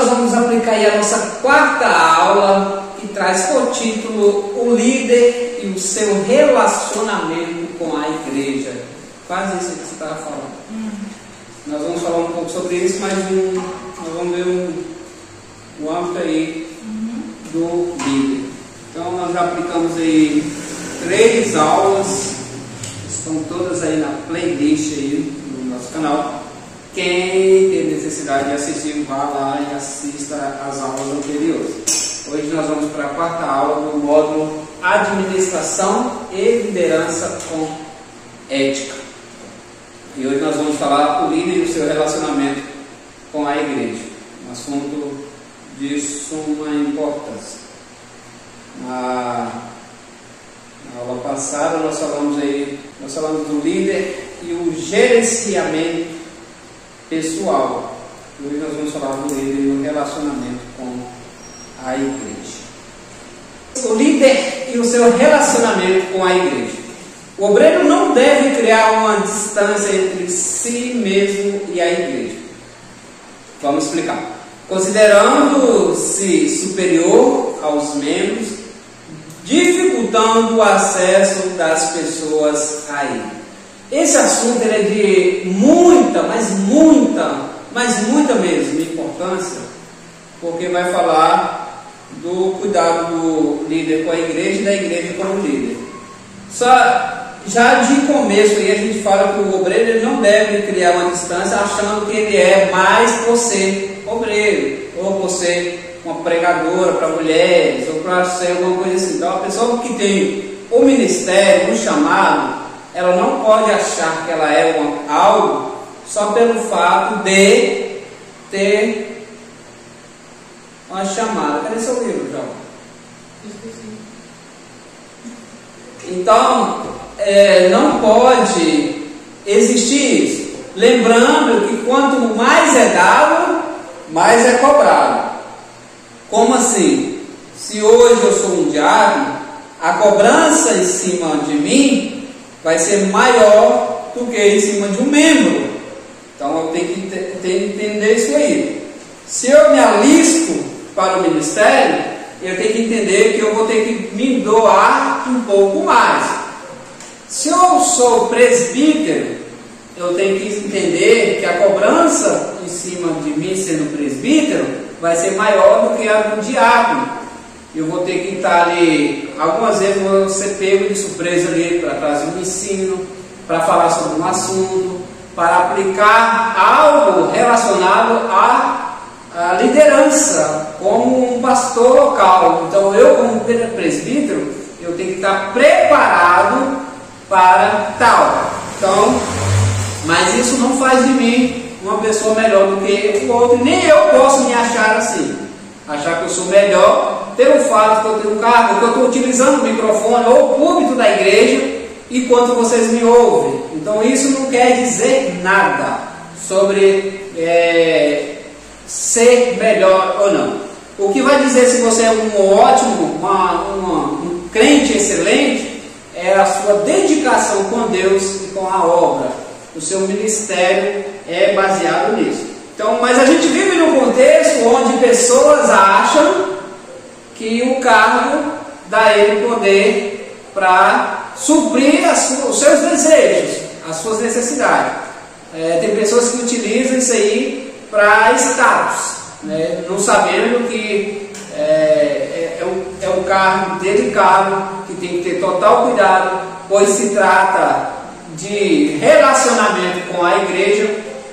nós vamos aplicar aí a nossa quarta aula, que traz por título O Líder e o seu relacionamento com a igreja. Quase isso que você estava falando. Nós vamos falar um pouco sobre isso, mas nós vamos ver um âmbito aí do líder. Então nós já aplicamos aí 3 aulas, estão todas aí na playlist aí no nosso canal. Quem tem necessidade de assistir, vá lá e assista as aulas anteriores. Hoje nós vamos para a quarta aula do módulo Administração e Liderança com Ética. E hoje nós vamos falar o líder e o seu relacionamento com a igreja. Um assunto de suma importância. Na aula passada nós falamos do líder e o gerenciamento pessoal. Hoje nós vamos falar do líder e o relacionamento com a igreja. O líder e o seu relacionamento com a igreja. O obreiro não deve criar uma distância entre si mesmo e a igreja. Vamos explicar. Considerando-se superior aos membros, dificultando o acesso das pessoas a ele. Esse assunto ele é de muita mesmo importância, porque vai falar do cuidado do líder com a igreja e da igreja com o líder. Já de começo aí a gente fala que o obreiro ele não deve criar uma distância achando que ele é mais por ser obreiro, ou por ser uma pregadora para mulheres, ou para ser alguma coisa assim. Então a pessoa que tem o ministério, o chamado, ela não pode achar que ela é algo só pelo fato de ter uma chamada. Cadê seu livro, João? Então, não pode existir isso. Lembrando que quanto mais é dado, mais é cobrado. Como assim? Se hoje eu sou um diácono, a cobrança em cima de mim vai ser maior do que em cima de um membro. Então eu tenho que entender isso aí. Se eu me alisto para o ministério, eu tenho que entender que eu vou ter que me doar um pouco mais. Se eu sou presbítero, eu tenho que entender que a cobrança em cima de mim sendo presbítero vai ser maior do que a do diácono. Eu vou ter que estar ali, algumas vezes vou ser pego de surpresa ali para trazer um ensino, para falar sobre um assunto, para aplicar algo relacionado à liderança, como um pastor local. Então eu, como presbítero, eu tenho que estar preparado para tal. Então, mas isso não faz de mim uma pessoa melhor do que o outro, nem eu posso me achar assim, achar que eu sou melhor pelo fato que eu tenho um cargo, que eu estou utilizando o microfone ou o púlpito da igreja enquanto vocês me ouvem. Então isso não quer dizer nada sobre ser melhor ou não. O que vai dizer se você é um ótimo, um crente excelente, é a sua dedicação com Deus e com a obra. O seu ministério é baseado nisso. Então, mas a gente vive num contexto onde pessoas acham que o cargo dá ele poder para suprir os seus desejos, as suas necessidades. Tem pessoas que utilizam isso aí para status, né? Não sabendo que é um cargo delicado, que tem que ter total cuidado, pois se trata de relacionamento com a igreja,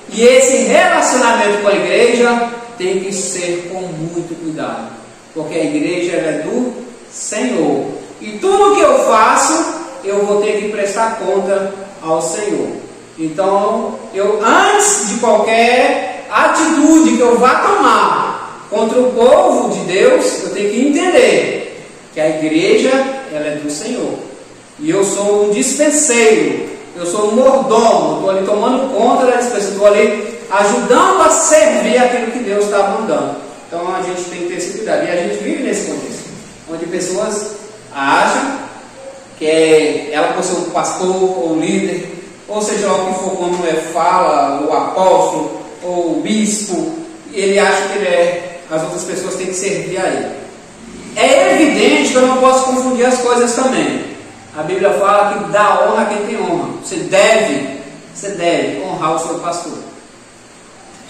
e esse relacionamento com a igreja tem que ser com muito cuidado, porque a igreja é do Senhor, e tudo que eu faço, eu vou ter que prestar conta ao Senhor. Então, antes de qualquer atitude que eu vá tomar contra o povo de Deus, eu tenho que entender que a igreja ela é do Senhor, e eu sou um dispenseiro, eu sou um mordomo, estou ali tomando conta da dispensa, estou ali ajudando a servir aquilo que Deus está mandando. Então a gente tem que ter esse cuidado, e a gente vive nesse contexto onde pessoas acham que ela por ser um pastor ou líder, ou seja lá o que for, quando fala o apóstolo ou o bispo, ele acha que ele é as outras pessoas têm que servir a ele. É evidente que eu não posso confundir as coisas também. A Bíblia fala que dá honra a quem tem honra. Você deve honrar o seu pastor.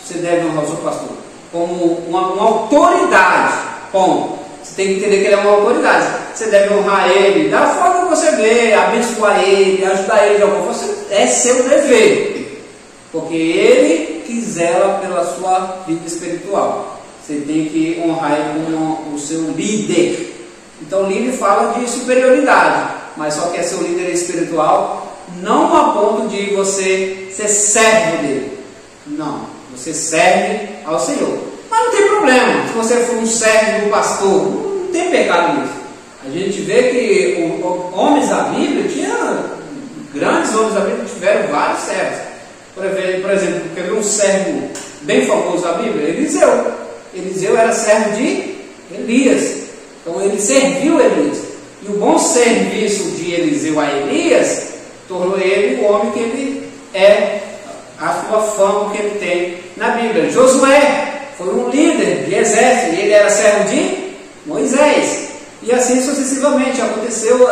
Você deve honrar o seu pastor como uma autoridade. Bom, você tem que entender que ele é uma autoridade. Você deve honrar ele da forma que você vê, abençoar ele, ajudar ele de alguma forma. É seu dever, porque ele que zela pela sua vida espiritual. Você tem que honrar ele como o seu líder. Então o líder fala de superioridade, mas só que é seu líder espiritual, não a ponto de você ser servo dele. Não, você serve ao Senhor. Mas não tem problema, se você for um servo do pastor, não tem pecado nisso. A gente vê que homens da Bíblia, grandes homens da Bíblia tiveram vários servos. Por exemplo, quer ver um servo bem famoso da Bíblia? Eliseu. Eliseu era servo de Elias. Então ele serviu Elias. E o bom serviço de Eliseu a Elias tornou ele o homem que ele é, a sua fama que ele tem na Bíblia. Josué foi um líder de exército, ele era servo de Moisés. E assim sucessivamente aconteceu,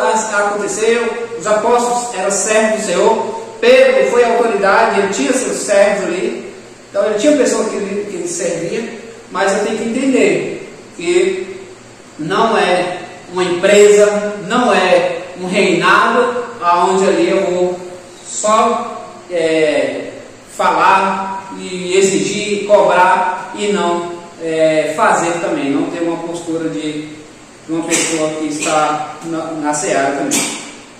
os apóstolos eram servos do Senhor. Pedro foi autoridade, ele tinha seus servos ali. Então ele tinha pessoas que ele servia. Mas eu tenho que entender que não é uma empresa, não é um reinado, aonde ali eu vou só falar e exigir, cobrar e não fazer também, não ter uma postura de uma pessoa que está na seara também.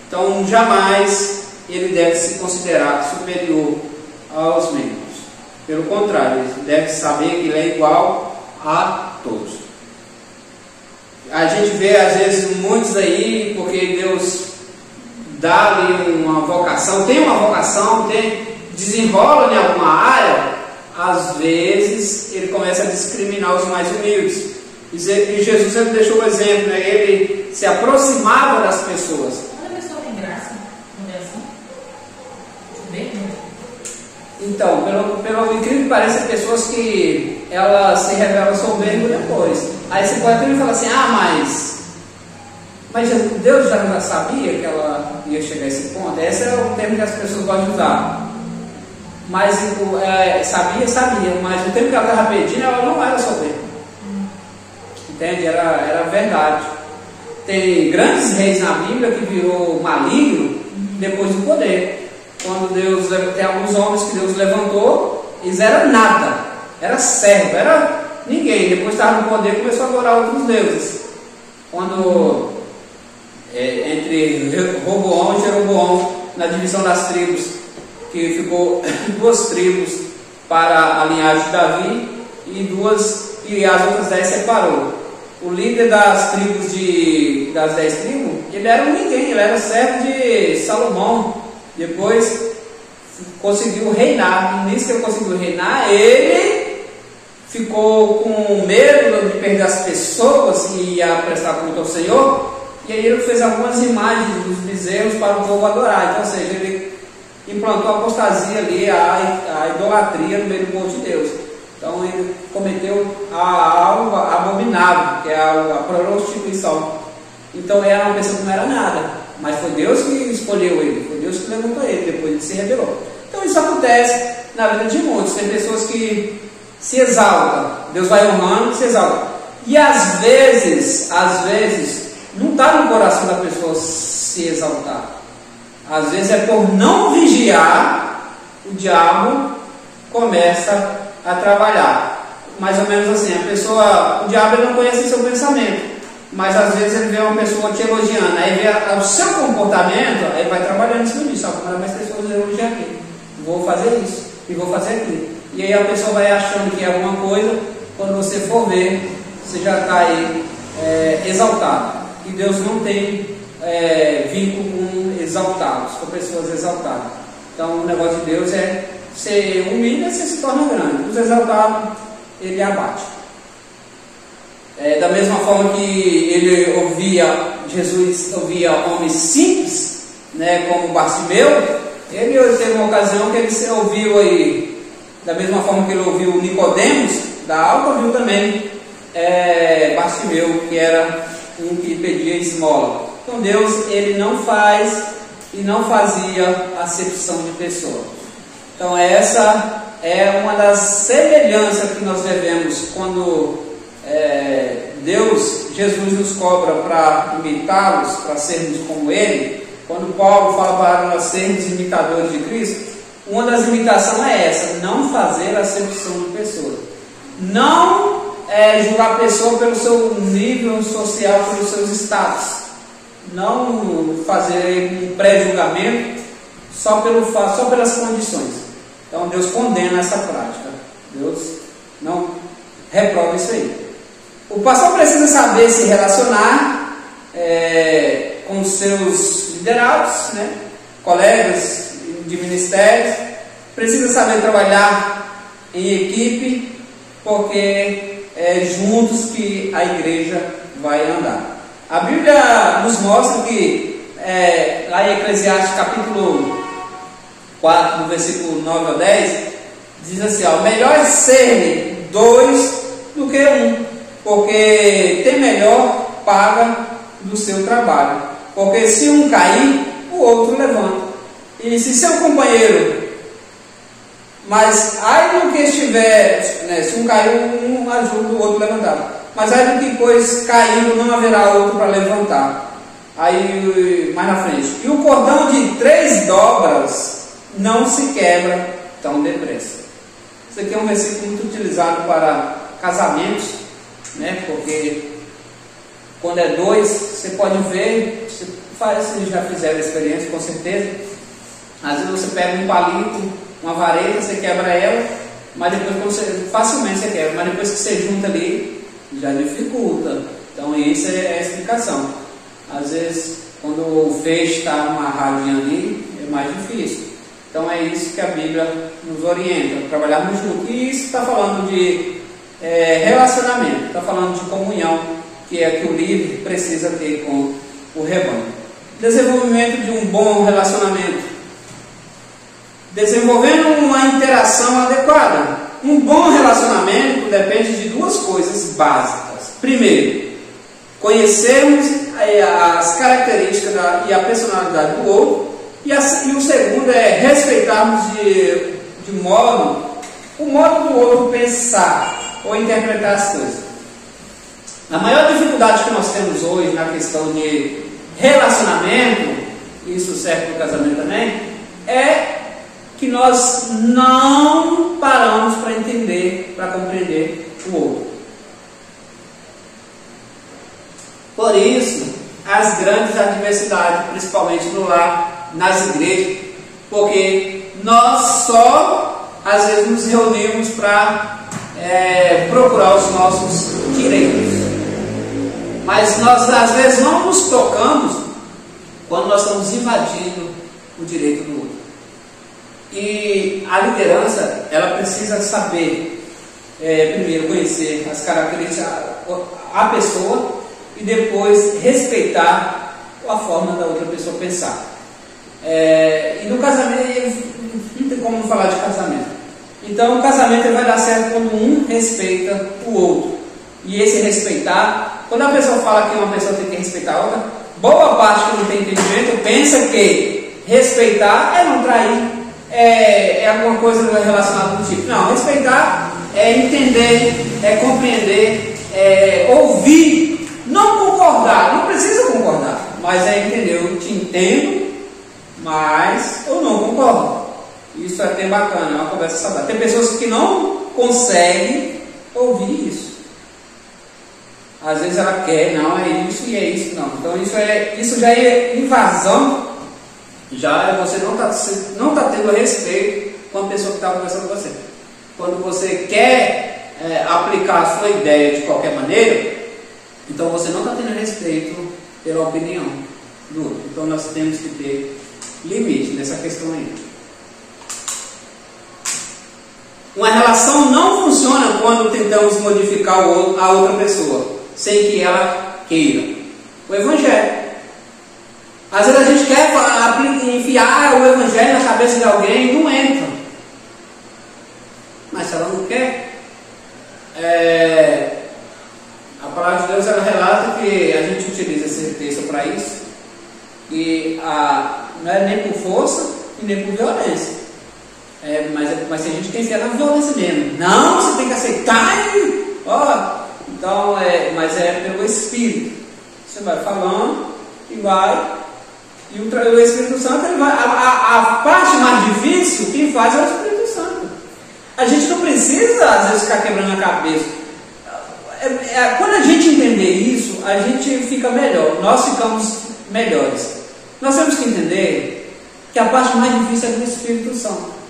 Então jamais ele deve se considerar superior aos membros. Pelo contrário, ele deve saber que ele é igual a todos. A gente vê às vezes muitos aí, porque Deus dá ali uma vocação, tem uma vocação, desenrola em alguma área, às vezes ele começa a discriminar os mais humildes. E Jesus ele deixou o exemplo, né? Ele se aproximava das pessoas. Quando a pessoa tem graça, não é assim? Bem, então, pelo incrível que pareça, pessoas que elas se revelam soberbo depois. Aí você pode até falar assim, mas Deus já sabia que ela ia chegar a esse ponto. Esse é o termo que as pessoas gostam de usar. Mas sabia, mas o termo que ela estava pedindo, ela não era soberba. Entende? Era verdade. Tem grandes reis na Bíblia que virou maligno depois do poder. Quando Deus, tem alguns homens que Deus levantou, eles eram nada, era servo, era ninguém. Depois estava no poder, começou a adorar outros deuses. Quando entre Roboão e Jeroboão, na divisão das tribos, que ficou 2 tribos para a linhagem de Davi e as outras 10 separou. O líder das 10 tribos, ele era um ninguém, ele era servo de Salomão. Depois conseguiu reinar. E nisso que ele conseguiu reinar, ele ficou com medo de perder as pessoas que iam prestar culto ao Senhor. E aí ele fez algumas imagens dos bezerros para o povo adorar. Então, ou seja, ele implantou a apostasia ali, a idolatria no meio do povo de Deus. Então ele cometeu algo abominável, que é a prostituição. Então era uma pessoa que não era nada. Mas foi Deus que escolheu ele, foi Deus que levantou ele, depois ele se rebelou. Então isso acontece na vida de muitos. Tem pessoas que se exaltam, Deus vai honrando e se exalta. E às vezes, não está no coração da pessoa se exaltar. Às vezes é por não vigiar, o diabo começa a trabalhar. Mais ou menos assim, o diabo ele não conhece seu pensamento. Mas às vezes ele vê uma pessoa te elogiando, aí vê o seu comportamento, aí vai trabalhando em cima disso. Como mais pessoas elogiam aqui, vou fazer isso e vou fazer aquilo. E aí a pessoa vai achando que é alguma coisa, quando você for ver, você já está aí exaltado. E Deus não tem vínculo com exaltados, com pessoas exaltadas. Então o negócio de Deus é ser humilde e você se torna grande. Os exaltados, ele abate. Da mesma forma que Jesus ouvia homens simples, né, como Bartimeu, ele teve uma ocasião que ele ouviu aí, da mesma forma que ele ouviu Nicodemos, da alta, ouviu também Bartimeu, que era um que pedia esmola. Então Deus, ele não faz e não fazia acepção de pessoa. Então essa é uma das semelhanças que nós devemos quando Jesus nos cobra para imitá-los, para sermos como Ele. Quando Paulo fala para nós sermos imitadores de Cristo, uma das imitações é essa: não fazer acepção de pessoas, não julgar a pessoa pelo seu nível social, pelos seus status, não fazer um pré-julgamento só pelas condições. Então Deus condena essa prática, Deus não reprova isso aí. O pastor precisa saber se relacionar com seus liderados, né, colegas de ministérios, precisa saber trabalhar em equipe, porque é juntos que a igreja vai andar. A Bíblia nos mostra que lá em Eclesiastes capítulo 4, no versículo 9 ao 10, diz assim: melhor é ser 2 do que 1, porque tem melhor paga do seu trabalho, porque se um cair, o outro levanta. E se seu companheiro, mas ai do que estiver, se um caiu, um ajuda o outro a levantar, mas ai do que pois caindo não haverá outro para levantar. Aí mais na frente: e o cordão de 3 dobras não se quebra tão depressa. Isso aqui é um versículo muito utilizado para casamentos, né? Porque quando é 2, você pode ver, vocês já fizeram a experiência com certeza. Às vezes você pega um palito, uma vareta, você quebra ela, mas depois facilmente você quebra, mas depois que você junta ali, já dificulta. Então isso é a explicação. Às vezes quando o feixe está amarradinho ali, é mais difícil. Então é isso que a Bíblia nos orienta, trabalharmos juntos. E isso está falando de relacionamento, está falando de comunhão, que é que o líder precisa ter com o rebanho. Desenvolvimento de um bom relacionamento. Desenvolvendo uma interação adequada. Um bom relacionamento depende de 2 coisas básicas. Primeiro, conhecermos as características e a personalidade do outro. E o segundo é respeitarmos o modo do outro pensar ou interpretar as coisas. A maior dificuldade que nós temos hoje na questão de relacionamento, isso serve para o casamento também, é que nós não paramos para entender, para compreender o outro. Por isso, as grandes adversidades, principalmente no lar, nas igrejas, porque nós só, às vezes, nos reunimos para procurar os nossos direitos. Mas nós, às vezes, não nos tocamos quando nós estamos invadindo o direito do outro. E a liderança, ela precisa saber, primeiro, conhecer as características, a pessoa, e depois respeitar a forma da outra pessoa pensar. E no casamento, não tem como falar de casamento. Então o casamento vai dar certo quando um respeita o outro. E esse respeitar, quando a pessoa fala que uma pessoa tem que respeitar a outra, boa parte que não tem entendimento pensa que respeitar é não trair, é alguma coisa relacionada com o tipo. Não, respeitar é entender, é compreender, é ouvir, não concordar, não precisa concordar, mas é entender. Eu te entendo, mas eu não concordo. Isso é até bacana, é uma conversa saudável. Tem pessoas que não conseguem ouvir isso. Às vezes ela quer, não, é isso e é isso, não. Então isso já é invasão. Já você não está tendo respeito com a pessoa que está conversando com você. Quando você quer aplicar a sua ideia de qualquer maneira, então você não está tendo respeito pela opinião do outro. Então nós temos que ter limite nessa questão aí. Uma relação não funciona quando tentamos modificar a outra pessoa sem que ela queira. O Evangelho. Às vezes a gente quer enfiar o Evangelho na cabeça de alguém e não entra. Mas se ela não quer, para isso. E não é nem por força e nem por violência. Mas tem gente que tem fé na violência mesmo. Não, você tem que aceitar. Então, mas é pelo Espírito. Você vai falando e vai. E o Espírito Santo, ele vai. A parte mais difícil, quem faz é o Espírito Santo. A gente não precisa, às vezes, ficar quebrando a cabeça. Quando a gente entender isso, a gente fica melhor. Nós ficamos melhores. Nós temos que entender que a parte mais difícil é do Espírito Santo.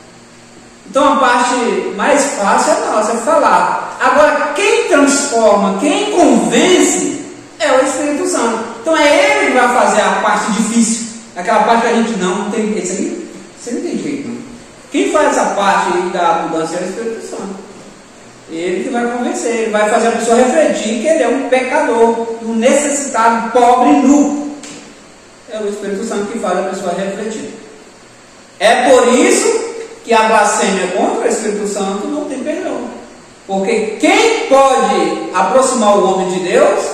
Então a parte mais fácil é nossa, é falar. Agora, quem transforma, quem convence é o Espírito Santo. Então é ele que vai fazer a parte difícil. Aquela parte que a gente não tem. Isso não tem jeito, não. Quem faz essa parte aí da mudança é o Espírito Santo. Ele que vai convencer, ele vai fazer a pessoa refletir que ele é um pecador, um necessitado, pobre e nu. É o Espírito Santo que faz a pessoa refletir. É por isso que a blasfêmia contra o Espírito Santo não tem perdão. Porque quem pode aproximar o homem de Deus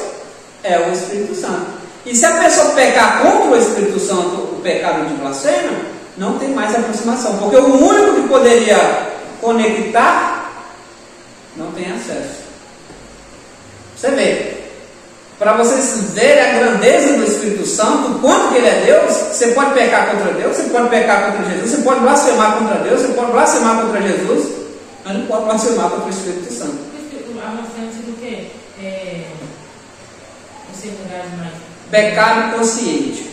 é o Espírito Santo. E se a pessoa pecar contra o Espírito Santo, o pecado de blasfêmia, não tem mais aproximação. Porque o único que poderia conectar não tem acesso. Você vê. Para vocês verem a grandeza do Espírito Santo, o quanto que ele é Deus, você pode pecar contra Deus, você pode pecar contra Jesus, você pode blasfemar contra Deus, você pode blasfemar contra Jesus, mas não pode blasfemar contra o Espírito Santo. A blasfêmia do quê? Pecado consciente.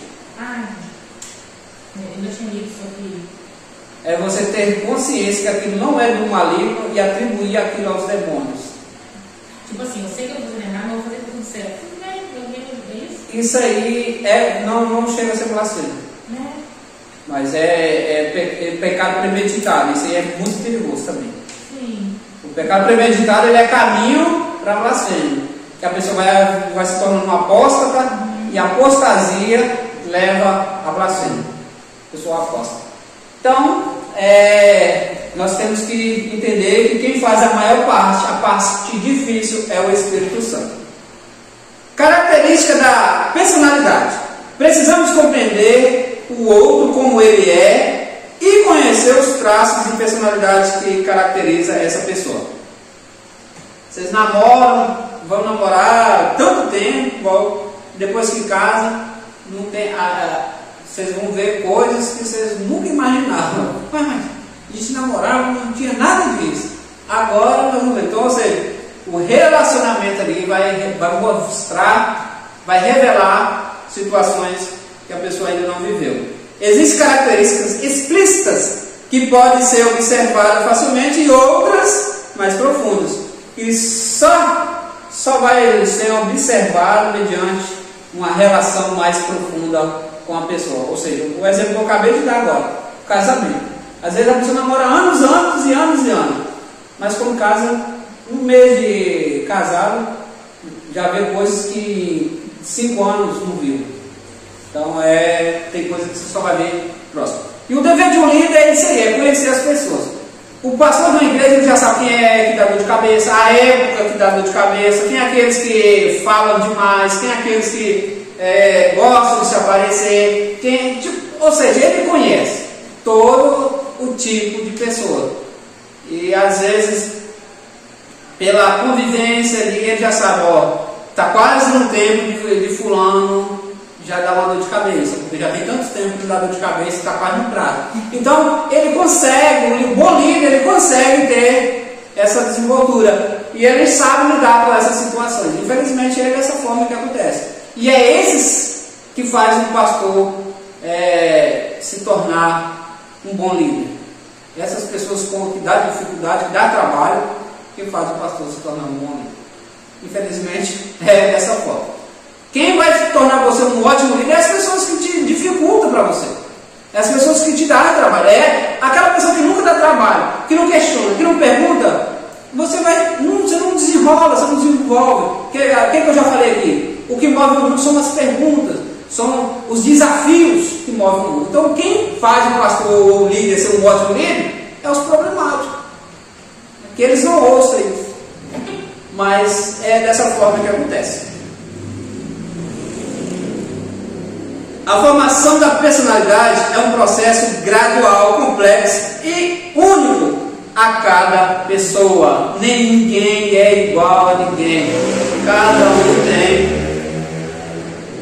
Eu já tinha lido sobre. É você ter consciência que aquilo não é do maligno e atribuir aquilo aos demônios. Tipo assim, eu sei que eu vou fazer errado, mas eu vou fazer tudo certo. Isso aí não chega a ser blasfêmia. Mas é pecado premeditado. Isso aí é muito perigoso também. Sim. O pecado premeditado ele é caminho para a blasfêmia. Que a pessoa vai se tornando uma apóstata e a apostasia leva à blasfêmia. A pessoa aposta. Então, nós temos que entender que quem faz a maior parte, a parte difícil, é o Espírito Santo. Característica da personalidade. Precisamos compreender o outro como ele é e conhecer os traços de personalidade que caracteriza essa pessoa. Vocês namoram, vão namorar tanto tempo, depois que casam, não tem, vocês vão ver coisas que vocês nunca imaginavam. A gente namorava, não tinha nada disso. Agora nós vamos ver. Então, ou seja, o relacionamento ali vai mostrar, vai revelar situações que a pessoa ainda não viveu. Existem características explícitas que podem ser observadas facilmente e outras mais profundas, que só vai ser observado mediante uma relação mais profunda com a pessoa. Ou seja, o exemplo que eu acabei de dar agora, o casamento. Às vezes a pessoa namora anos e anos, mas quando casa, um mês de casado, já vê coisas que 5 anos não viu. Então tem coisas que você só vai ver próximo. E o dever de um líder é isso aí, é conhecer as pessoas. O pastor de uma igreja já sabe quem é que dá dor de cabeça, a época que dá dor de cabeça, quem é aqueles que falam demais, quem é aqueles que gostam de se aparecer, ou seja, ele conhece todo o tipo de pessoa. E às vezes, pela convivência ali, ele já sabe, está quase no tempo de fulano já dá uma dor de cabeça, porque já tem tanto tempo que dá dor de cabeça, está quase no prato. Então, ele consegue, o bom líder, ele consegue ter essa desenvoltura. E ele sabe lidar com essas situações. Infelizmente, é dessa forma que acontece. E é esses que fazem o pastor se tornar um bom líder. Essas pessoas que dá dificuldade, que dá trabalho, que faz o pastor se tornar um bom líder. Infelizmente, é dessa forma. Quem vai tornar você um ótimo líder é as pessoas que te dificultam para você. É as pessoas que te dão trabalho. É aquela pessoa que nunca dá trabalho, que não questiona, que não pergunta. Você não desenrola, você não desenvolve. O que eu já falei aqui? O que move o mundo são as perguntas, são os desafios que movem o mundo. Então, quem faz o pastor ou o líder ser um ótimo líder é os problemáticos. Que eles não ouçam isso. Mas é dessa forma que acontece. A formação da personalidade é um processo gradual, complexo e único a cada pessoa. Ninguém é igual a ninguém.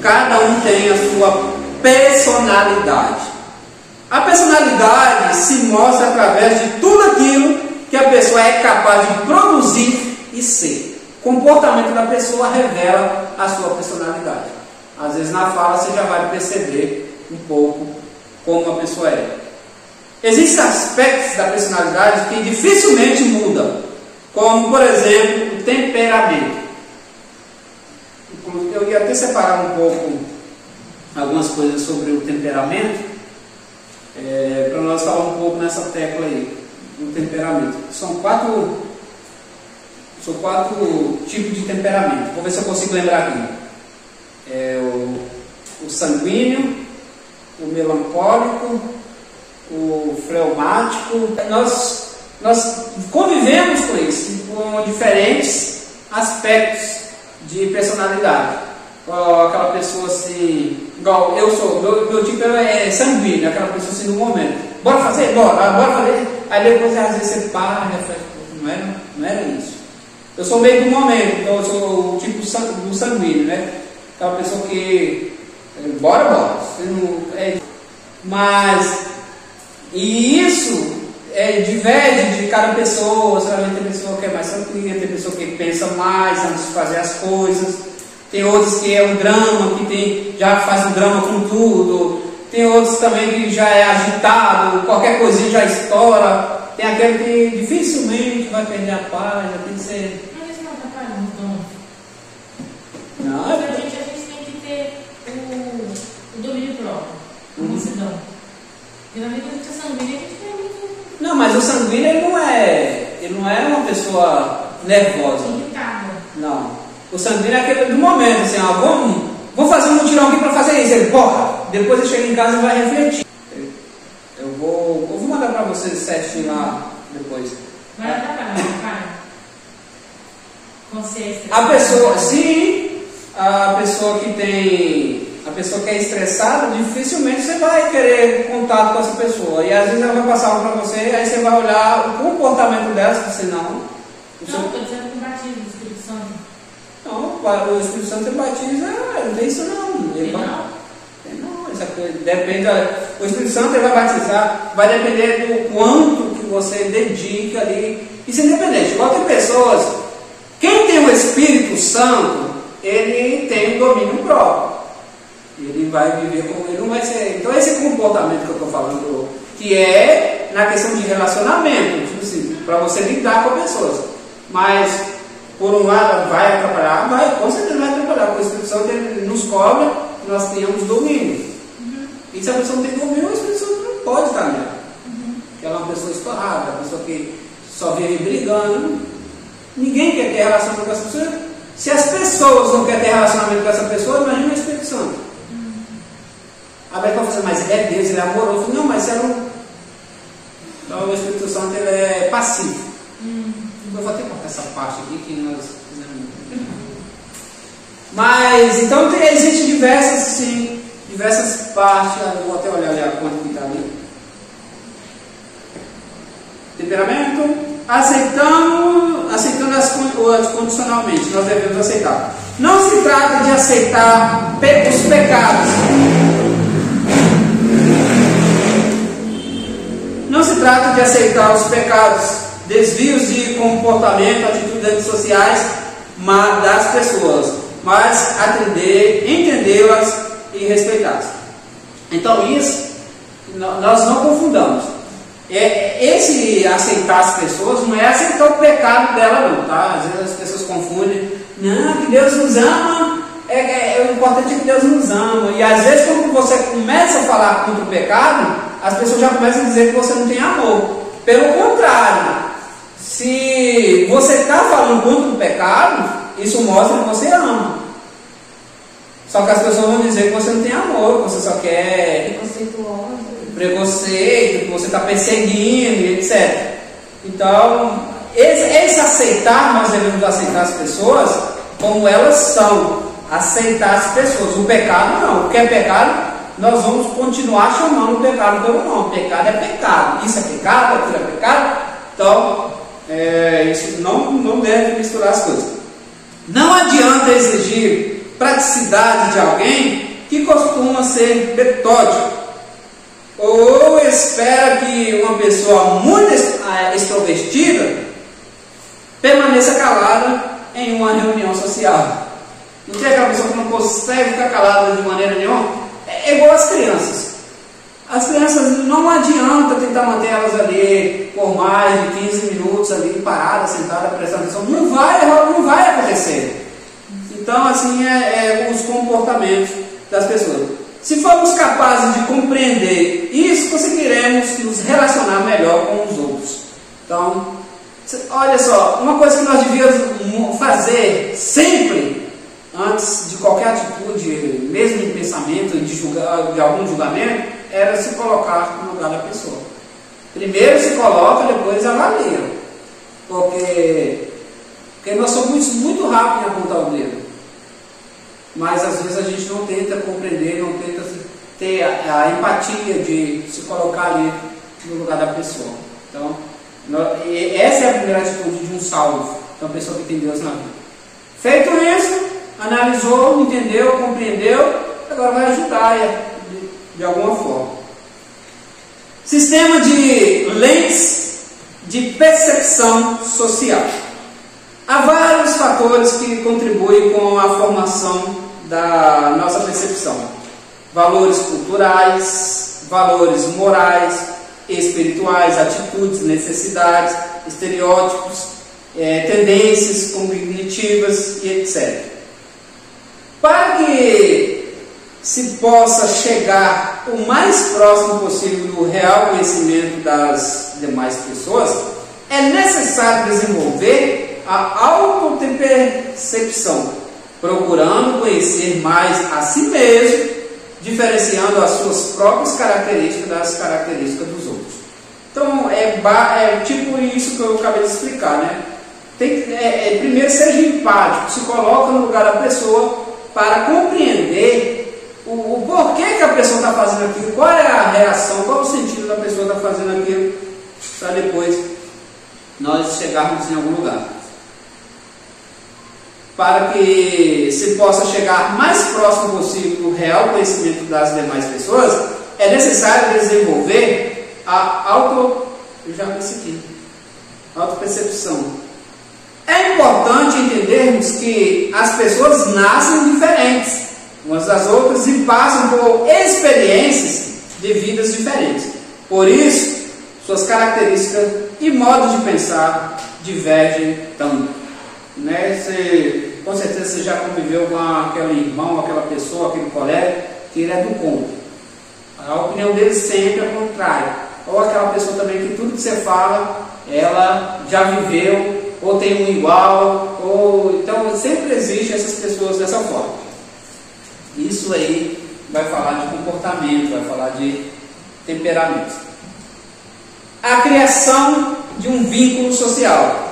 Cada um tem a sua personalidade. A personalidade se mostra através de tudo aquilo que a pessoa é capaz de produzir e ser. O comportamento da pessoa revela a sua personalidade. Às vezes na fala você já vai perceber um pouco como a pessoa é. Existem aspectos da personalidade que dificilmente mudam, como por exemplo o temperamento. Eu ia até separar um pouco algumas coisas sobre o temperamento, para nós falar um pouco nessa tecla aí, do temperamento. São quatro tipos de temperamento. Vou ver se eu consigo lembrar aqui. O sanguíneo, o melancólico, o fleumático. Nós convivemos com isso, com diferentes aspectos de personalidade. Aquela pessoa assim, igual eu sou, meu tipo é sanguíneo, aquela pessoa assim no momento. Bora fazer? Bora fazer. Aí depois às vezes você para e reflete, não era isso. Eu sou meio do momento, então eu sou o tipo do sanguíneo, né? Aquela pessoa que bora. Você não, mas e isso diverge de cada pessoa. Tem pessoa que é mais tranquila, tem pessoa que pensa mais antes de fazer as coisas. Tem outros que é um drama, já faz um drama com tudo. Tem outros também que já é agitado, qualquer coisinha já estoura. Tem aquele que dificilmente vai perder a paz, já tem que ser. Mas isso não atrapalha muito, não. Não. A gente tem que ter o domínio próprio, a mansidão. Geralmente a gente é sanguíneo, a gente tem muito. Não, mas o sanguíneo ele não é uma pessoa nervosa. Irritada. Não. O sanguíneo é aquele do momento, assim, vamos fazer um mutirão aqui para fazer isso. Ele, porra, depois ele chega em casa e vai refletir. Eu vou mandar para vocês certinho lá depois. Vai atrapalhar, cara. Consciência. A pessoa, sim, a pessoa que é estressada, dificilmente você vai querer contato com essa pessoa. E às vezes ela vai passar algo para você, aí você vai olhar o comportamento dela, se você não. Não, estou dizendo que o batismo do Espírito Santo. Não, o Espírito Santo batiza, não tem isso não. Essa coisa depende. O Espírito Santo ele vai batizar, vai depender do quanto que você dedica ali. Isso é independente. Igual tem pessoas, quem tem o Espírito Santo, ele tem um domínio próprio. Ele vai viver como ele não vai ser. Então esse comportamento que eu estou falando, que é na questão de relacionamento, tipo assim, para você lidar com pessoas. Mas por um lado vai atrapalhar, com certeza vai atrapalhar, porque o Espírito Santo ele nos cobra que nós tenhamos domínio. E se a pessoa não tem domínio, o Espírito Santo não pode estar nela. Ela é uma pessoa estourada, uma pessoa que só vive brigando. Ninguém quer ter relacionamento com essa pessoa. Se as pessoas não querem ter relacionamento com essa pessoa, imagina o Espírito Santo. A Beca vai fazer, mas ele é Deus, ele é amoroso. Não, mas ela não. Então o Espírito Santo ele é passivo. Eu vou até cortar essa parte aqui que nós fizemos. Mas, então existem diversas partes. Eu vou até olhar ali a conta que está ali. Temperamento. Aceitando as condicionalmente. Nós devemos aceitar. Não se trata de aceitar os pecados. Não se trata de aceitar os pecados, desvios de comportamento, atitudes antissociais das pessoas, mas entendê-las e respeitá-las. Então isso, nós não confundamos. Esse aceitar as pessoas não é aceitar o pecado dela não, tá? Às vezes as pessoas confundem. Não, que Deus nos ama, o importante é que Deus nos ama. E às vezes quando você começa a falar contra o pecado, as pessoas já começam a dizer que você não tem amor. Pelo contrário, se você está falando contra o pecado, isso mostra que você ama. Só que as pessoas vão dizer que você não tem amor, que você só quer preconceito, que você está perseguindo, etc. Então, esse aceitar, nós devemos aceitar as pessoas como elas são. Aceitar as pessoas. O pecado não. O que é pecado? nós vamos continuar chamando o pecado pelo nome. Pecado é pecado. Isso é pecado, aquilo é pecado. Então, isso não deve misturar as coisas. Não adianta exigir praticidade de alguém que costuma ser metódico, ou espera que uma pessoa muito extrovertida permaneça calada em uma reunião social. Não tem aquela pessoa que não consegue ficar calada de maneira nenhuma? É igual às crianças. As crianças, não adianta tentar manter elas ali por mais de 15 minutos ali paradas, sentadas, prestando atenção. Não vai acontecer. Então, assim, os comportamentos das pessoas. Se formos capazes de compreender isso, conseguiremos nos relacionar melhor com os outros. Então, olha só, uma coisa que nós devíamos fazer sempre, antes de qualquer atitude, mesmo em pensamento, de algum julgamento, era se colocar no lugar da pessoa. Primeiro se coloca, depois avalia. Porque nós somos muito rápidos em apontar o dedo. Mas às vezes a gente não tenta compreender, não tenta ter a empatia de se colocar ali no lugar da pessoa. Então, essa é a primeira atitude de um salvo, de uma pessoa que tem Deus na vida. Feito isso, analisou, entendeu, compreendeu, agora vai ajudar de alguma forma. Sistema de lentes de percepção social. Há vários fatores que contribuem com a formação da nossa percepção. Valores culturais, valores morais, espirituais, atitudes, necessidades, estereótipos, tendências cognitivas e etc. Para que se possa chegar o mais próximo possível do real conhecimento das demais pessoas, é necessário desenvolver a autopercepção, procurando conhecer mais a si mesmo, diferenciando as suas próprias características das características dos outros. Então, é tipo isso que eu acabei de explicar, né? Primeiro, seja empático, se coloca no lugar da pessoa para compreender o porquê que a pessoa está fazendo aquilo, qual é a reação, qual é o sentido da pessoa estar fazendo aquilo, para depois nós chegarmos em algum lugar. Para que se possa chegar mais próximo possível do real conhecimento das demais pessoas, é necessário desenvolver a autopercepção. É importante entendermos que as pessoas nascem diferentes umas das outras e passam por experiências de vidas diferentes. Por isso, suas características e modos de pensar divergem tanto. Com certeza você já conviveu com aquele irmão, aquela pessoa, aquele colega, que ele é do contra. A opinião dele sempre é contrária. Ou aquela pessoa também que tudo que você fala, ela já viveu, ou tem um igual, então sempre existe essas pessoas dessa forma. Isso aí vai falar de comportamento, vai falar de temperamento. A criação de um vínculo social.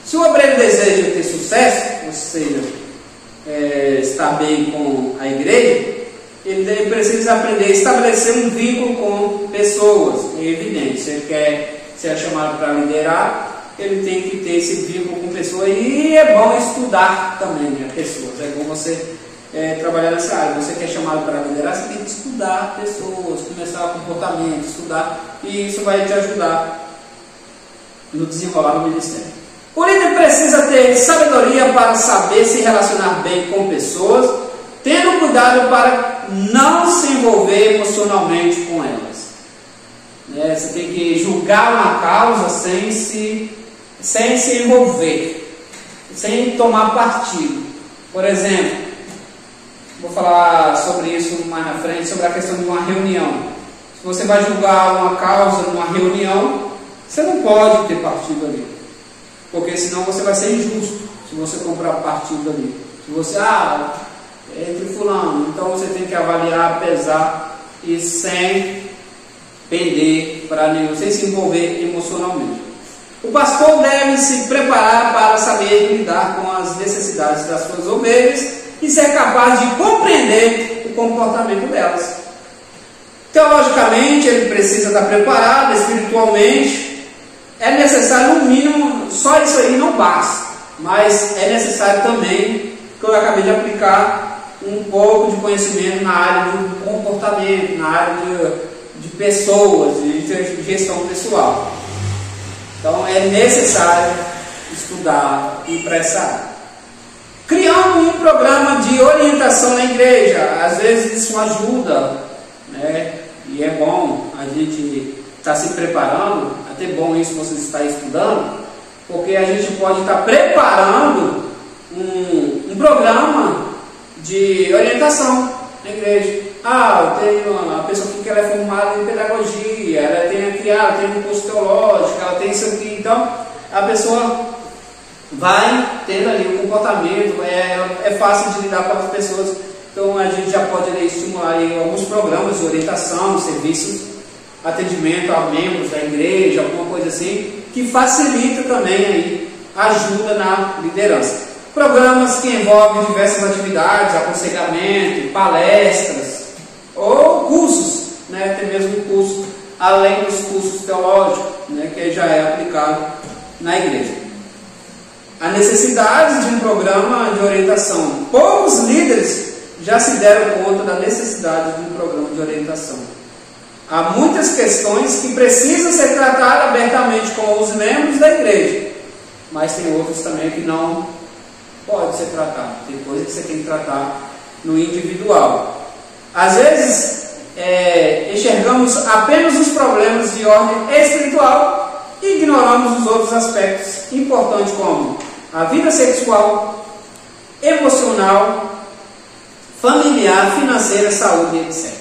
Se o obreiro deseja ter sucesso, ou seja, estar bem com a igreja, ele precisa aprender a estabelecer um vínculo com pessoas, é evidente. Se ele quer ser chamado para liderar, ele tem que ter esse vínculo com pessoas, e é bom estudar também, né, pessoas. É bom você trabalhar nessa área. Você quer chamado para liderar, você tem que estudar pessoas, começar comportamento, estudar, e isso vai te ajudar no desenrolar do ministério. O líder precisa ter sabedoria para saber se relacionar bem com pessoas, tendo cuidado para não se envolver emocionalmente com elas. Você tem que julgar uma causa sem se envolver, sem tomar partido. Por exemplo, vou falar sobre isso mais na frente, sobre a questão de uma reunião. Se você vai julgar uma causa numa reunião, você não pode ter partido ali, porque senão você vai ser injusto se você comprar partido ali. Se você, entre fulano, então você tem que avaliar, pesar, e sem pender para nenhum, sem se envolver emocionalmente. O pastor deve se preparar para saber lidar com as necessidades das suas ovelhas e ser capaz de compreender o comportamento delas. Teologicamente, ele precisa estar preparado, espiritualmente. É necessário, no mínimo, só isso aí não basta. Mas é necessário também, que eu acabei de aplicar, um pouco de conhecimento na área do comportamento, na área de pessoas, de gestão pessoal. Então é necessário estudar e para essa área. Criando um programa de orientação na igreja, às vezes isso ajuda, né? E é bom a gente estar se preparando, até bom isso você estar estudando, porque a gente pode estar preparando um programa de orientação na igreja. Eu tenho uma pessoa que ela é formada em pedagogia, ela tem um curso teológico, ela tem isso aqui, então a pessoa vai tendo ali um comportamento, é fácil de lidar com as pessoas, então a gente já pode estimular aí alguns programas de orientação, serviços, atendimento a membros da igreja, alguma coisa assim, que facilita também aí, ajuda na liderança. Programas que envolvem diversas atividades, aconselhamento, palestras, ou cursos, né? Tem mesmo curso, além dos cursos teológicos, né? Que já é aplicado na igreja. A necessidade de um programa de orientação. Poucos líderes já se deram conta da necessidade de um programa de orientação. Há muitas questões que precisam ser tratadas abertamente com os membros da igreja, mas tem outras também que não pode ser tratado. Tem coisas que você tem que tratar no individual. Às vezes, enxergamos apenas os problemas de ordem espiritual e ignoramos os outros aspectos importantes, como a vida sexual, emocional, familiar, financeira, saúde, etc.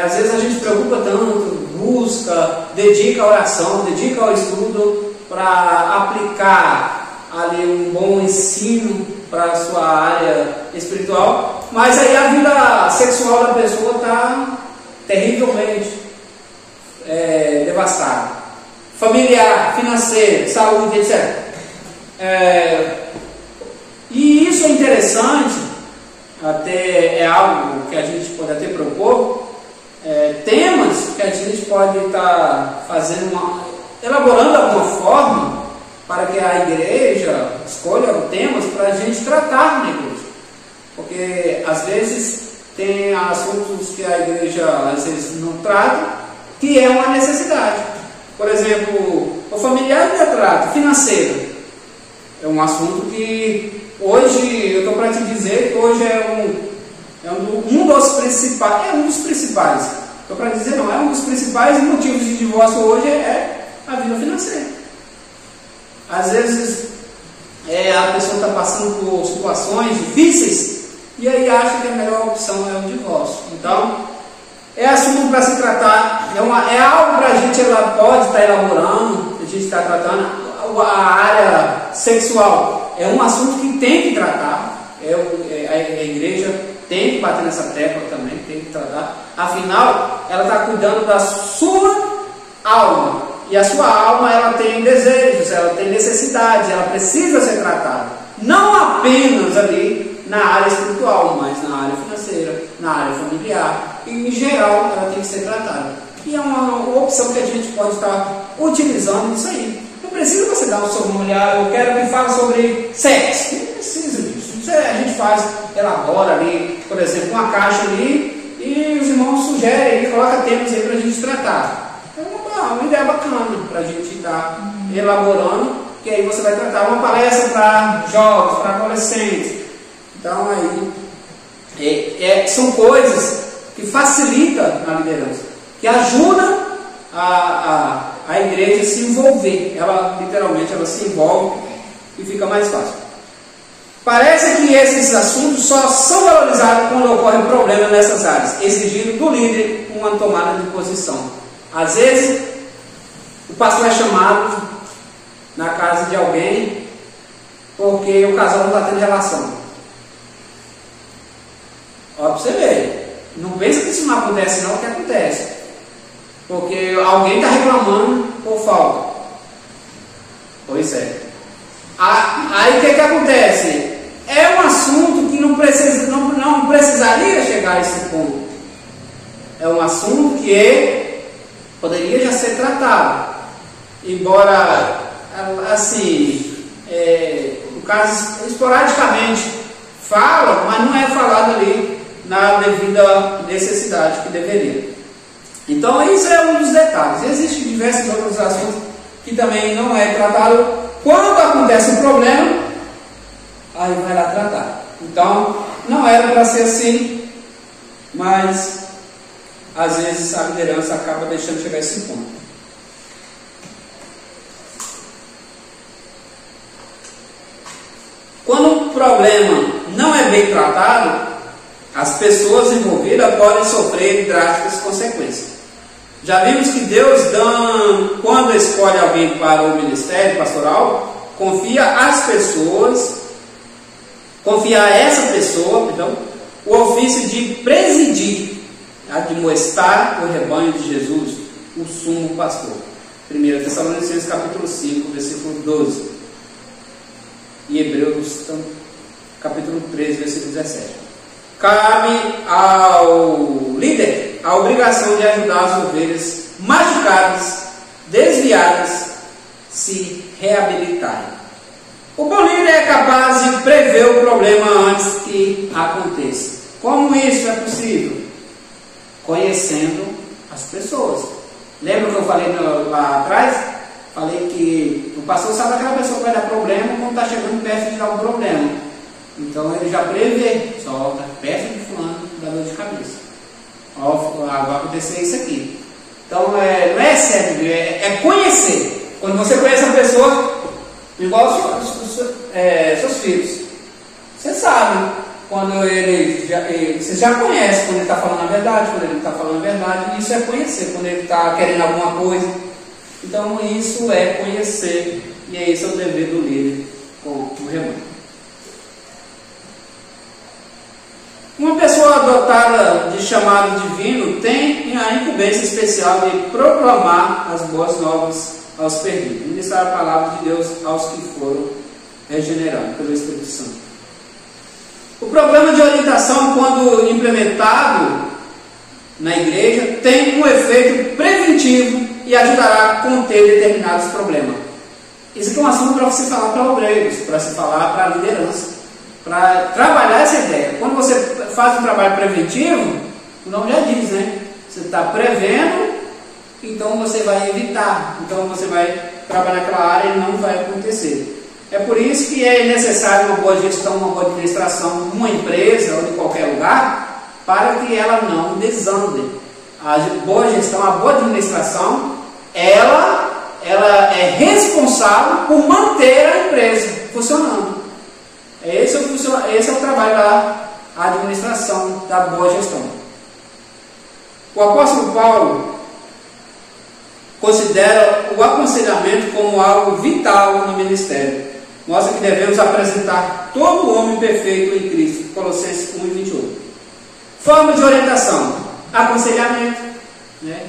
Às vezes a gente se preocupa tanto, busca, dedica a oração, dedica ao estudo para aplicar ali um bom ensino para a sua área espiritual, mas aí a vida sexual da pessoa está terrivelmente devastada. Familiar, financeiro, saúde, etc. E isso é interessante, até é algo que a gente pode até propor, temas que a gente pode estar elaborando alguma forma para que a igreja escolha temas para a gente tratar na igreja. Porque às vezes tem assuntos que a igreja às vezes não trata, que é uma necessidade. Por exemplo, o familiar ainda trata, financeiro. É um assunto que hoje, eu estou para te dizer que hoje é um dos principais. Estou para dizer, não, é um dos principais motivos de divórcio hoje é a vida financeira. Às vezes a pessoa está passando por situações difíceis e aí acha que a melhor opção é o divórcio. Então, é assunto para se tratar, é algo para a gente pode estar elaborando, a gente está tratando. A área sexual é um assunto que tem que tratar, a igreja tem que bater nessa tecla também, tem que tratar. Afinal, ela está cuidando da sua alma. E a sua alma, ela tem desejos, ela tem necessidades, ela precisa ser tratada. Não apenas ali na área espiritual, mas na área financeira, na área familiar. E, em geral, ela tem que ser tratada. E é uma opção que a gente pode estar utilizando isso aí. Não precisa você dar o seu olhar, eu quero que fale sobre sexo. Não precisa disso. Isso a gente elabora ali, por exemplo, uma caixa ali, e os irmãos sugerem, coloca temas aí para a gente tratar. É uma ideia bacana para a gente estar elaborando, que aí você vai tratar uma palestra para jovens, para adolescentes. Então aí são coisas que facilitam a liderança, que ajudam a igreja a se envolver. Ela literalmente se envolve e fica mais fácil. Parece que esses assuntos só são valorizados quando ocorre um problema nessas áreas, exigindo do líder uma tomada de posição. Às vezes, o pastor é chamado na casa de alguém porque o casal não está tendo relação. Olha para você ver. Não pensa que isso não acontece, não, que acontece. Porque alguém está reclamando por falta. Pois é. Aí o que acontece? É um assunto que não precisaria chegar a esse ponto. é um assunto que poderia já ser tratado, embora, assim, no caso, esporadicamente fala, mas não é falado ali na devida necessidade que deveria. Então, isso é um dos detalhes. Existem diversos outros assuntos que também não é tratado. Quando acontece um problema, aí vai lá tratar. Então, não era para ser assim, mas às vezes a liderança acaba deixando chegar a esse ponto. Quando um problema não é bem tratado, as pessoas envolvidas podem sofrer drásticas consequências. Já vimos que Deus, quando escolhe alguém para o ministério pastoral, confia a essa pessoa, o ofício de presidir, admoestar o rebanho de Jesus, o sumo pastor. 1 Tessalonicenses capítulo 5, versículo 12. E Hebreus capítulo 13, versículo 17. Cabe ao líder a obrigação de ajudar as ovelhas machucadas, desviadas, se reabilitarem. O bom líder é capaz de prever o problema antes que aconteça. Como isso é possível? Conhecendo as pessoas. Lembra que eu falei lá atrás? Falei que o pastor sabe aquela pessoa que vai dar problema quando está chegando perto de dar um problema. Então ele já prevê, só está perto de fulano, dá dor de cabeça. Ó, vai acontecer isso aqui. Então não é sério, é conhecer. Quando você conhece a pessoa, igual seus filhos, você sabe quando você já conhece quando ele está falando a verdade, quando ele não está falando a verdade. Isso é conhecer, quando ele está querendo alguma coisa. Então isso é conhecer, e é esse o dever do líder com o rebanho. Uma pessoa dotada de chamado divino tem a incumbência especial de proclamar as boas novas aos perdidos, ministrar a palavra de Deus aos que foram regenerados pelo Espírito Santo. O programa de orientação, quando implementado na igreja, tem um efeito preventivo e ajudará a conter determinados problemas. Isso aqui é um assunto para você falar para obreiros, para se falar para a liderança, para trabalhar essa ideia. Quando você faz um trabalho preventivo, o nome já diz, né? Você está prevendo, então você vai evitar, então você vai trabalhar naquela área e não vai acontecer. É por isso que é necessário uma boa gestão, uma boa administração numa empresa ou em qualquer lugar, para que ela não desande. A boa gestão, a boa administração, ela é responsável por manter a empresa funcionando. Esse é o trabalho da administração, da boa gestão. O apóstolo Paulo considera o aconselhamento como algo vital no ministério. Mostra que devemos apresentar todo o homem perfeito em Cristo. Colossenses 1:28. Forma de orientação: aconselhamento, né?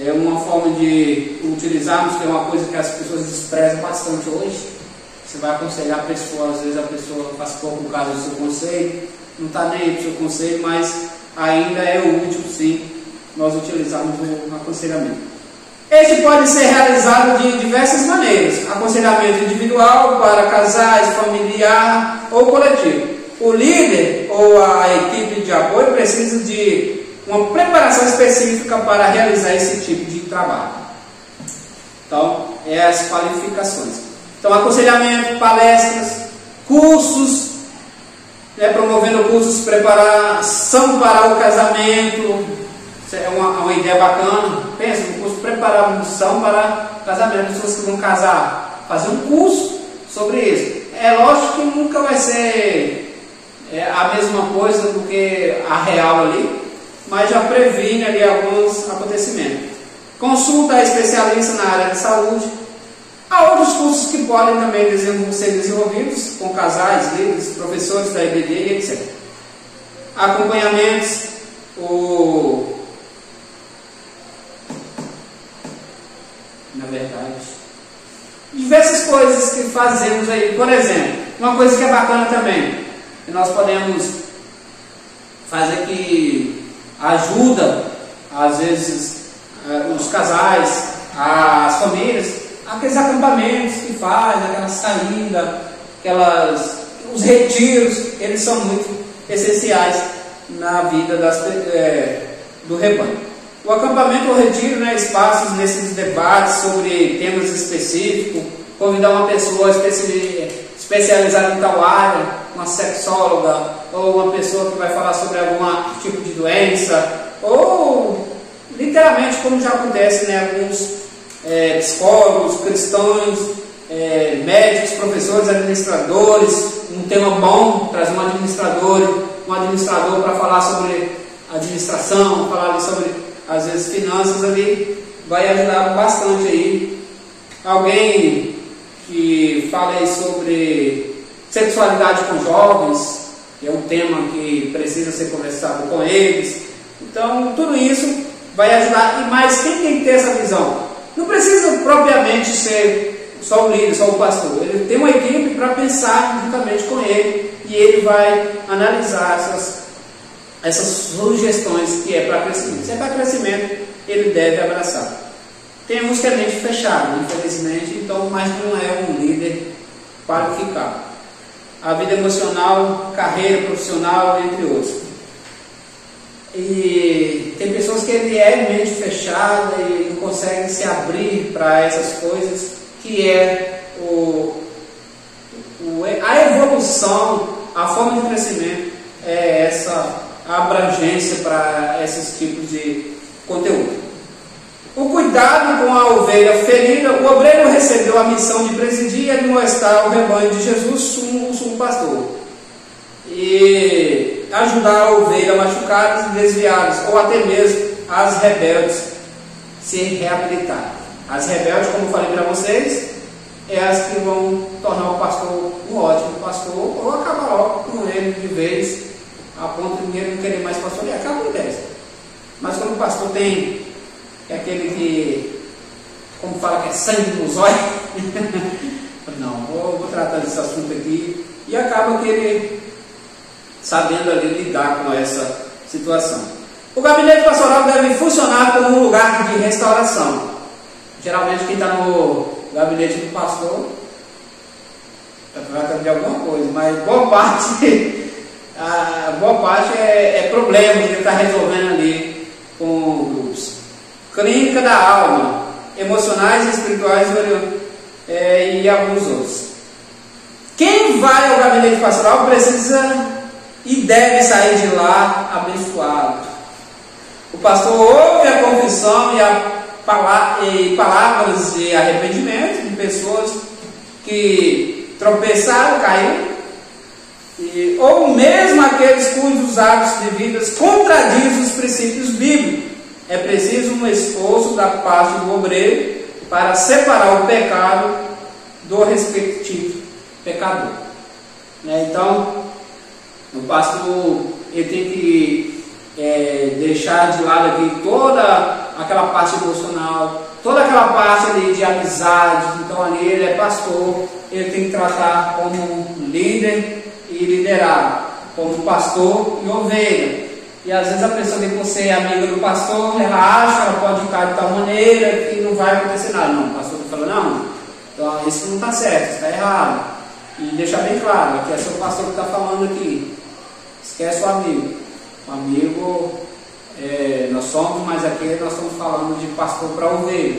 É uma forma de utilizarmos, que é uma coisa que as pessoas desprezam bastante hoje. Você vai aconselhar a pessoa, às vezes a pessoa faz pouco caso do seu conselho, não está nem aí para o seu conselho, mas ainda é útil, sim, nós utilizarmos o aconselhamento. Este pode ser realizado de diversas maneiras: aconselhamento individual, para casais, familiar ou coletivo. O líder ou a equipe de apoio precisa de uma preparação específica para realizar esse tipo de trabalho. Então, as qualificações. Então, aconselhamento, palestras, cursos, promovendo cursos, preparação para o casamento. É uma ideia bacana. Pensa, um curso de preparação para casamento. Pessoas que vão casar, fazer um curso sobre isso. É lógico que nunca vai ser a mesma coisa do que a real ali, mas já previne ali alguns acontecimentos. Consulta a especialista na área de saúde. Há outros cursos que podem também ser desenvolvidos com casais, líderes, professores da IBD e etc. Acompanhamentos, na verdade, diversas coisas que fazemos aí. Por exemplo, uma coisa que é bacana também, que nós podemos fazer, que ajuda às vezes os casais, as famílias, aqueles acampamentos que faz, aquela saída, os retiros, eles são muito essenciais na vida do rebanho. O acampamento ou retiro, espaços nesses debates sobre temas específicos, convidar uma pessoa especializada em tal área, uma sexóloga, ou uma pessoa que vai falar sobre algum tipo de doença, ou literalmente, como já acontece, alguns psicólogos, cristãos, médicos, professores, administradores, um tema bom, trazer um administrador para falar sobre administração, falar sobre, às vezes, finanças ali, vai ajudar bastante aí. Alguém que fala aí sobre sexualidade com jovens, que é um tema que precisa ser conversado com eles. Então, tudo isso vai ajudar. E mais, quem tem que ter essa visão? Não precisa propriamente ser só o líder, só o pastor. Ele tem uma equipe para pensar juntamente com ele, e ele vai analisar essas sugestões que é para crescimento. Se é para crescimento, ele deve abraçar. Temos que a mente fechada, infelizmente, então, mas não é um líder qualificado. A vida emocional, carreira profissional, entre outros. E tem pessoas que ele é mente fechada e não consegue se abrir para essas coisas, que é a evolução, a forma de crescimento, é essa abrangência para esses tipos de conteúdo. O cuidado com a ovelha ferida, o obreiro recebeu a missão de presidir e admoestar o rebanho de Jesus, o sumo pastor, e ajudar a ovelha machucadas e desviadas, ou até mesmo as rebeldes se reabilitar. As rebeldes, como eu falei para vocês, é as que vão tornar o pastor um ótimo pastor, ou acabar logo com ele de vez, a ponto de ele não querer mais pastorear, que acontece. Mas quando o pastor tem aquele que, como fala, que é sangue nos olhos, não, vou tratar desse assunto aqui, e acaba que ele sabendo ali lidar com essa situação. O gabinete pastoral deve funcionar como um lugar de restauração. Geralmente quem está no gabinete do pastor está tratando de alguma coisa, mas boa parte é problema que ele está resolvendo ali com grupos. Clínica da alma, emocionais e espirituais e alguns outros. Quem vai ao gabinete pastoral precisa e deve sair de lá abençoado. O pastor ouve a confissão e palavras de arrependimento de pessoas que tropeçaram, caíram, ou mesmo aqueles cujos hábitos de vida contradizem os princípios bíblicos. É preciso um esforço da parte do obreiro para separar o pecado do respectivo pecador. Então, o pastor ele tem que deixar de lado aqui toda aquela parte emocional, toda aquela parte ali de amizade. Então, ali ele é pastor, ele tem que tratar como líder e liderar, como pastor e ovelha. E às vezes a pessoa tem que ser amiga do pastor, ela acha, ela pode ficar de tal maneira que não vai acontecer nada. Não, o pastor fala, não, então isso não está certo, está errado. E deixar bem claro, que é seu pastor que está falando aqui. Esquece o amigo. O amigo, nós somos, mas aqui nós estamos falando de pastor para ovelha.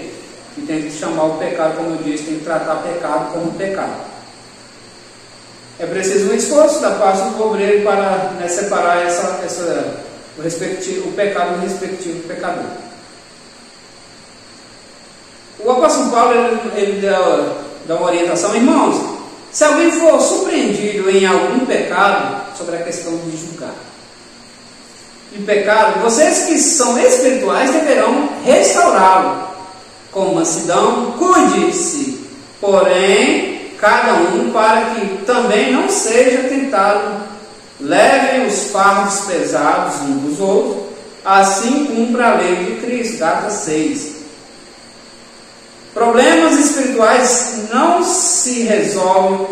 Que tem que chamar o pecado, como eu disse, tem que tratar o pecado como pecado. É preciso um esforço da parte do obreiro para separar o pecado do respectivo pecador. O apóstolo Paulo ele dá uma orientação, irmãos, se alguém for surpreendido em algum pecado, sobre a questão de julgar de pecado, vocês que são espirituais deverão restaurá-lo com mansidão, cuide-se, porém, cada um para que também não seja tentado. Levem os fardos pesados uns dos outros, assim cumpra a lei de Cristo. Gálatas 6. Problemas espirituais não se resolvem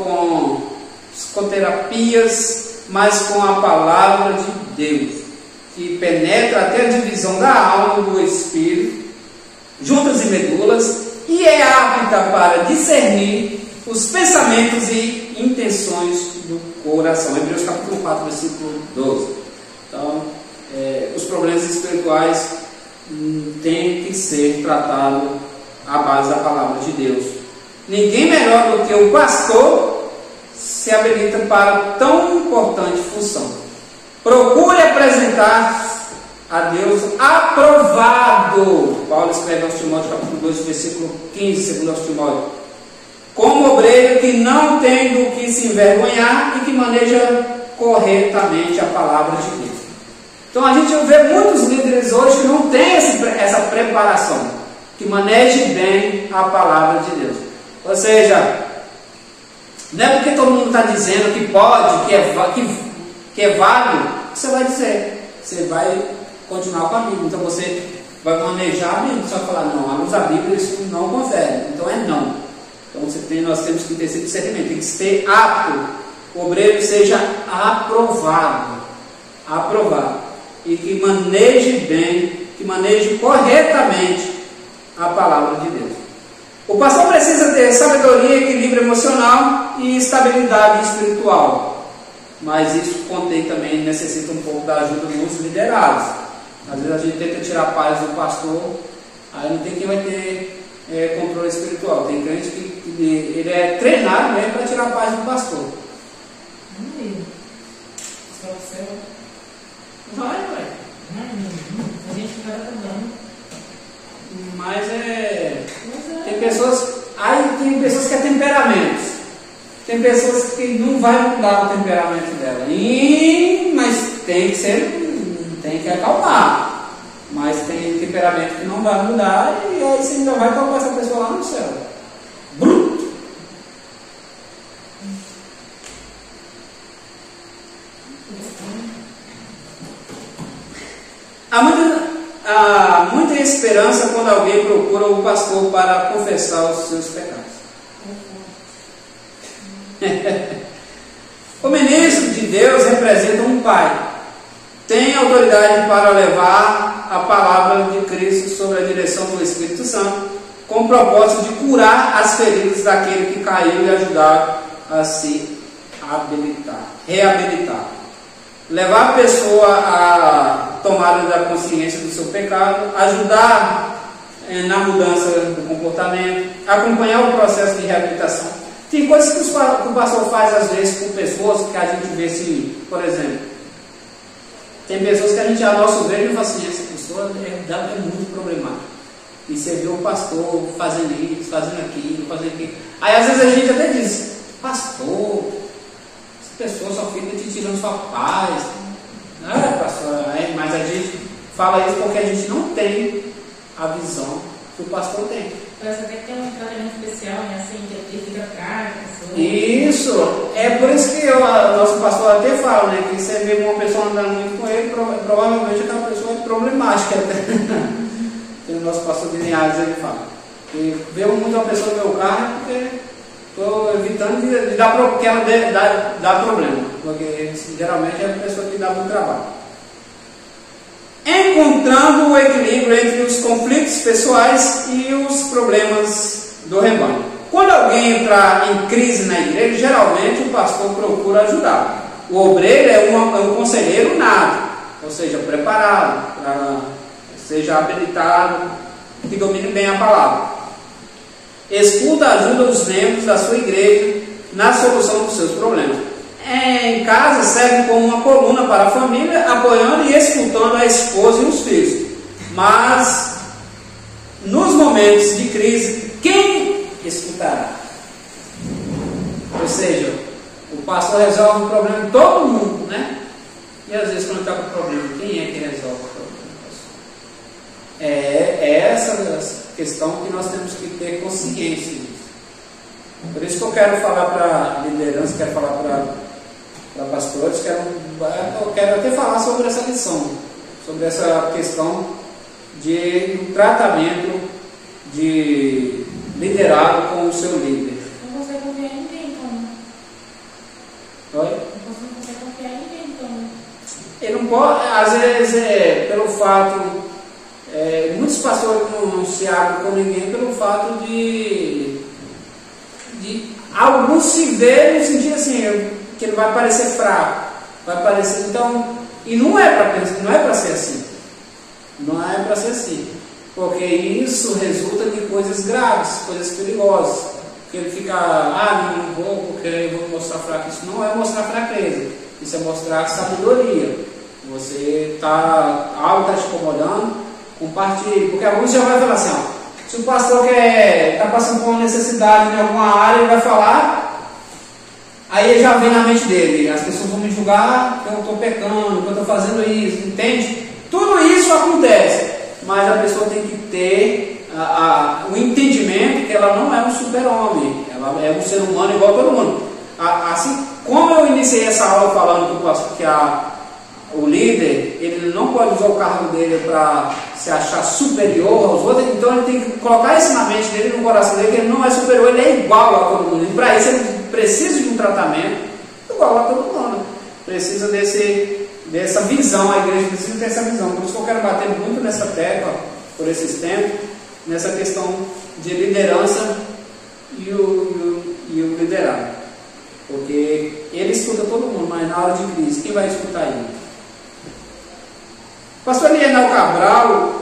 com terapias, mas com a palavra de Deus. que penetra até a divisão da alma e do espírito, juntas e medulas, e é apta para discernir os pensamentos e intenções do coração. Hebreus capítulo 4, versículo 12. Então, os problemas espirituais têm que ser tratados à base da palavra de Deus. Ninguém melhor do que o pastor se habilita para tão importante função. Procure apresentar a Deus aprovado. Paulo escreve aos Timóteo, capítulo 2, versículo 15, segundo aos Timóteo. Como obreiro que não tem do que se envergonhar e que maneja corretamente a palavra de Deus. Então a gente vê muitos líderes hoje que não têm essa preparação, que maneje bem a palavra de Deus. Ou seja, não é porque todo mundo está dizendo que pode, que é válido, que você vai dizer. Você vai continuar com a Bíblia. Então você vai manejar a Bíblia. Você vai falar, não, à luz da Bíblia isso não confere. Então é não. Então nós temos que ter esse discernimento. Tem que ser apto. O obreiro seja aprovado. E que maneje bem, que maneje corretamente a palavra de Deus. O pastor precisa ter sabedoria, equilíbrio emocional e estabilidade espiritual. Mas isso contém também, necessita um pouco da ajuda dos liderados. Às vezes a gente tenta tirar a paz do pastor, aí não tem quem vai ter controle espiritual. Tem crente que ele é treinado mesmo para tirar a paz do pastor. Só o céu. Vai. A gente vai andando. Mas tem pessoas que é temperamentos. Tem pessoas que não vai mudar o temperamento dela. Mas tem que acalmar. Mas tem temperamento que não vai mudar e aí você ainda vai colocar essa pessoa lá no céu. Bruto. Há muita esperança quando alguém procura o pastor para confessar os seus pecados. O ministro de Deus representa um pai. Tem autoridade para levar a palavra de Cristo sob a direção do Espírito Santo, com o propósito de curar as feridas daquele que caiu e ajudar a se reabilitar. Levar a pessoa a tomar da consciência do seu pecado, ajudar na mudança do comportamento, acompanhar o processo de reabilitação. Tem coisas que o pastor faz às vezes com pessoas que a gente vê assim, por exemplo, tem pessoas que a gente, a nosso ver, e fala assim, essa pessoa é muito problemática. E você vê o pastor fazendo isso, fazendo aquilo. Aí às vezes a gente até diz, pastor, essa pessoa só fica te tirando sua paz. Pastor, mas a gente fala isso porque a gente não tem a visão que o pastor tem. Parece até que tem um tratamento especial, né? Assim, que ele fica fraco. Isso, é por isso que o nosso pastor até fala, né? Que você vê uma pessoa andando muito com ele, provavelmente aquela pessoa é problemática. O nosso pastor de Linhares, ele fala. E vê muito uma pessoa no meu carro porque estou evitando de dar que ela dá problema, porque geralmente é a pessoa que dá muito trabalho. Encontrando o equilíbrio entre os conflitos pessoais e os problemas do rebanho. Quando alguém entrar em crise na igreja, geralmente o pastor procura ajudar. O obreiro é um conselheiro nato, ou seja, preparado, seja habilitado, que domine bem a palavra. Escuta, ajuda os membros da sua igreja na solução dos seus problemas. Em casa serve como uma coluna para a família, apoiando e escutando a esposa e os filhos. Mas nos momentos de crise, quem escutará? Ou seja, o pastor resolve o problema de todo mundo, né? E às vezes quando está com problema, quem é que resolve o problema? É essa questão que nós temos que ter consciência disso. Por isso que eu quero falar para a liderança, quero falar para pastores, eu quero até falar sobre essa lição, sobre essa questão de tratamento de liderado com o seu líder. Não consegue confiar em ninguém, então. Oi? Não consegue confiar em ninguém, então. Ele não pode, às vezes, pelo fato, muitos pastores não se abrem com ninguém pelo fato de alguns se verem no sentido assim, que ele vai parecer fraco, vai parecer, então, e não é para ser assim, não é para ser assim, porque isso resulta de coisas graves, coisas perigosas, que ele fica, não vou porque eu vou mostrar fraqueza. Isso não é mostrar fraqueza, isso é mostrar sabedoria. Você algo está te incomodando, compartilhe, porque alguns já vai falar assim, se o pastor está passando por uma necessidade em alguma área, ele vai falar, aí ele já vem na mente dele, as pessoas vão me julgar que eu estou pecando, que eu estou fazendo isso, entende? Tudo isso acontece, mas a pessoa tem que ter o entendimento que ela não é um super-homem, ela é um ser humano igual a todo mundo. Assim como eu iniciei essa aula falando que o líder, ele não pode usar o cargo dele para se achar superior aos outros, então ele tem que colocar isso na mente dele, no coração dele, que ele não é superior, ele é igual a todo mundo. E para isso ele precisa de um tratamento igual a todo mundo. Precisa dessa visão, a igreja precisa ter essa visão. Por isso que eu quero bater muito nessa tecla, por esses tempos, nessa questão de liderança e o liderado. Porque ele escuta todo mundo, mas na hora de crise, quem vai escutar ele? Pastor Lienal Cabral,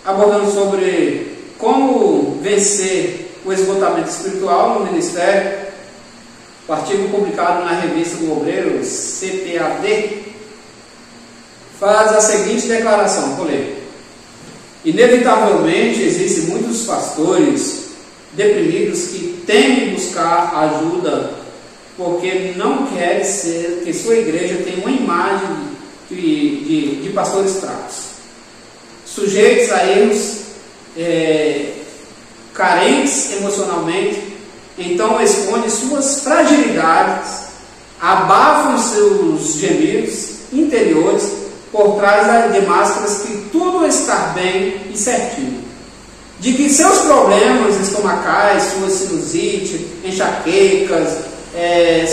abordando sobre como vencer o esgotamento espiritual no ministério, o artigo publicado na revista do Obreiro, CTAD, faz a seguinte declaração, vou ler. Inevitavelmente existem muitos pastores deprimidos que temem buscar ajuda porque não querem que sua igreja tenha uma imagem de pastores fracos, sujeitos a erros, carentes emocionalmente, então escondem suas fragilidades, abafam seus gemidos interiores por trás de máscaras que tudo está bem e certinho, de que seus problemas estomacais, sua sinusite, enxaquecas,